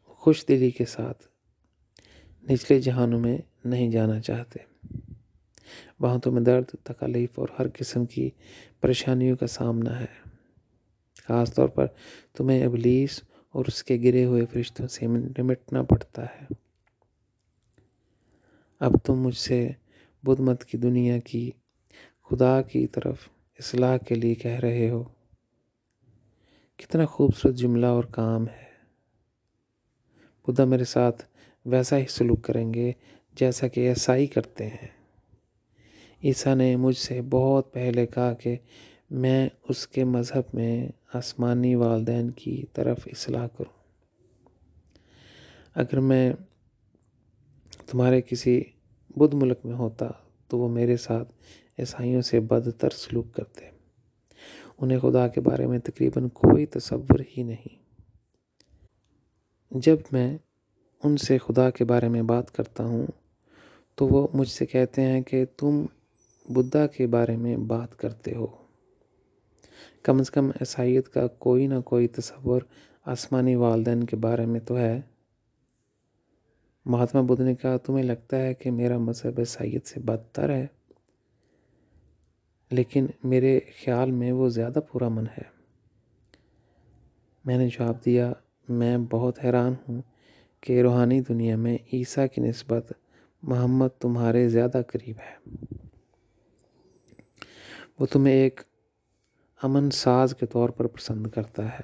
خوش دلی کے ساتھ نچلے جہانوں میں نہیں جانا چاہتے۔ وہاں تمہیں درد، تکلیف اور ہر قسم کی پریشانیوں کا سامنا ہے۔ خاص طور پر تمہیں ابلیس اور اس کے گرے ہوئے فرشتوں سے نمٹنا پڑتا ہے۔ اب تم مجھ سے بدھ مت کی دنیا کی خدا کی طرف اصلاح کے لیے کہہ رہے ہو۔ کتنا خوبصورت جملہ اور کام ہے۔ بدھا میرے ساتھ ویسا ہی سلوک کریں گے جیسا کہ عیسائی کرتے ہیں۔ عیسیٰ نے مجھ سے بہت پہلے کہا کہ میں اس کے مذہب میں آسمانی والدین کی طرف اصلاح کروں۔ اگر میں تمہارے کسی بدھ ملک میں ہوتا تو وہ میرے ساتھ عیسائیوں سے بدتر سلوک کرتے۔ انہیں خدا کے بارے میں تقریباً کوئی تصور ہی نہیں۔ جب میں ان سے خدا کے بارے میں بات کرتا ہوں تو وہ مجھ سے کہتے ہیں کہ تم بدھا کے بارے میں بات کرتے ہو۔ کم از کم عیسائیت کا کوئی نہ کوئی تصور آسمانی والدین کے بارے میں تو ہے۔ مہاتما بدھ نے کہا، تمہیں لگتا ہے کہ میرا مذہب عیسائیت سے بدتر ہے، لیکن میرے خیال میں وہ زیادہ پرامن ہے۔ میں نے جواب دیا، میں بہت حیران ہوں کہ روحانی دنیا میں عیسیٰ کی نسبت محمد تمہارے زیادہ قریب ہے۔ وہ تمہیں ایک امن ساز کے طور پر پسند کرتا ہے۔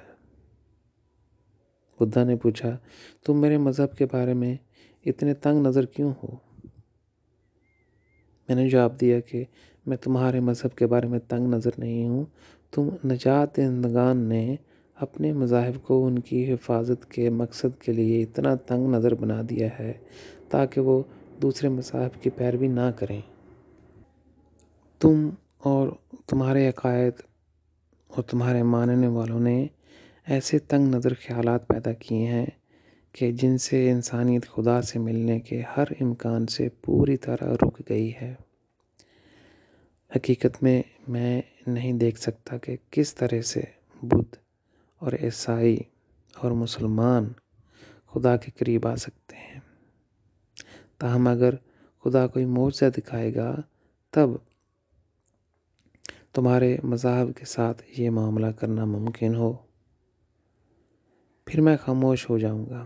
بدھا نے پوچھا، تم میرے مذہب کے بارے میں اتنے تنگ نظر کیوں ہو؟ میں نے جواب دیا کہ میں تمہارے مذہب کے بارے میں تنگ نظر نہیں ہوں۔ تم نجات دہندگان نے اپنے مذاہب کو ان کی حفاظت کے مقصد کے لیے اتنا تنگ نظر بنا دیا ہے تاکہ وہ دوسرے مذاہب کی پیروی نہ کریں۔ تم اور تمہارے عقائد اور تمہارے ماننے والوں نے ایسے تنگ نظر خیالات پیدا کیے ہیں کہ جن سے انسانیت خدا سے ملنے کے ہر امکان سے پوری طرح رک گئی ہے۔ حقیقت میں نہیں دیکھ سکتا کہ کس طرح سے بدھ اور عیسائی اور مسلمان خدا کے قریب آ سکتے ہیں۔ تاہم اگر خدا کوئی معجزہ دکھائے گا تب تمہارے مذاہب کے ساتھ یہ معاملہ کرنا ممکن ہو، پھر میں خاموش ہو جاؤں گا۔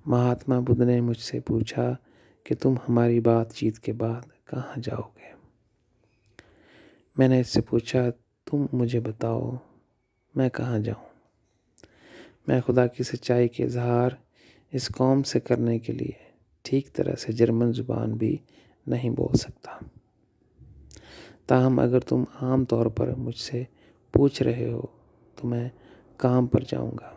مہاتما بدھ نے مجھ سے پوچھا کہ تم ہماری بات چیت کے بعد کہاں جاؤ گے؟ میں نے اس سے پوچھا، تم مجھے بتاؤ میں کہاں جاؤں؟ میں خدا کی سچائی کے اظہار اس قوم سے کرنے کے لیے ٹھیک طرح سے جرمن زبان بھی نہیں بول سکتا۔ تاہم اگر تم عام طور پر مجھ سے پوچھ رہے ہو تو میں کام پر جاؤں گا۔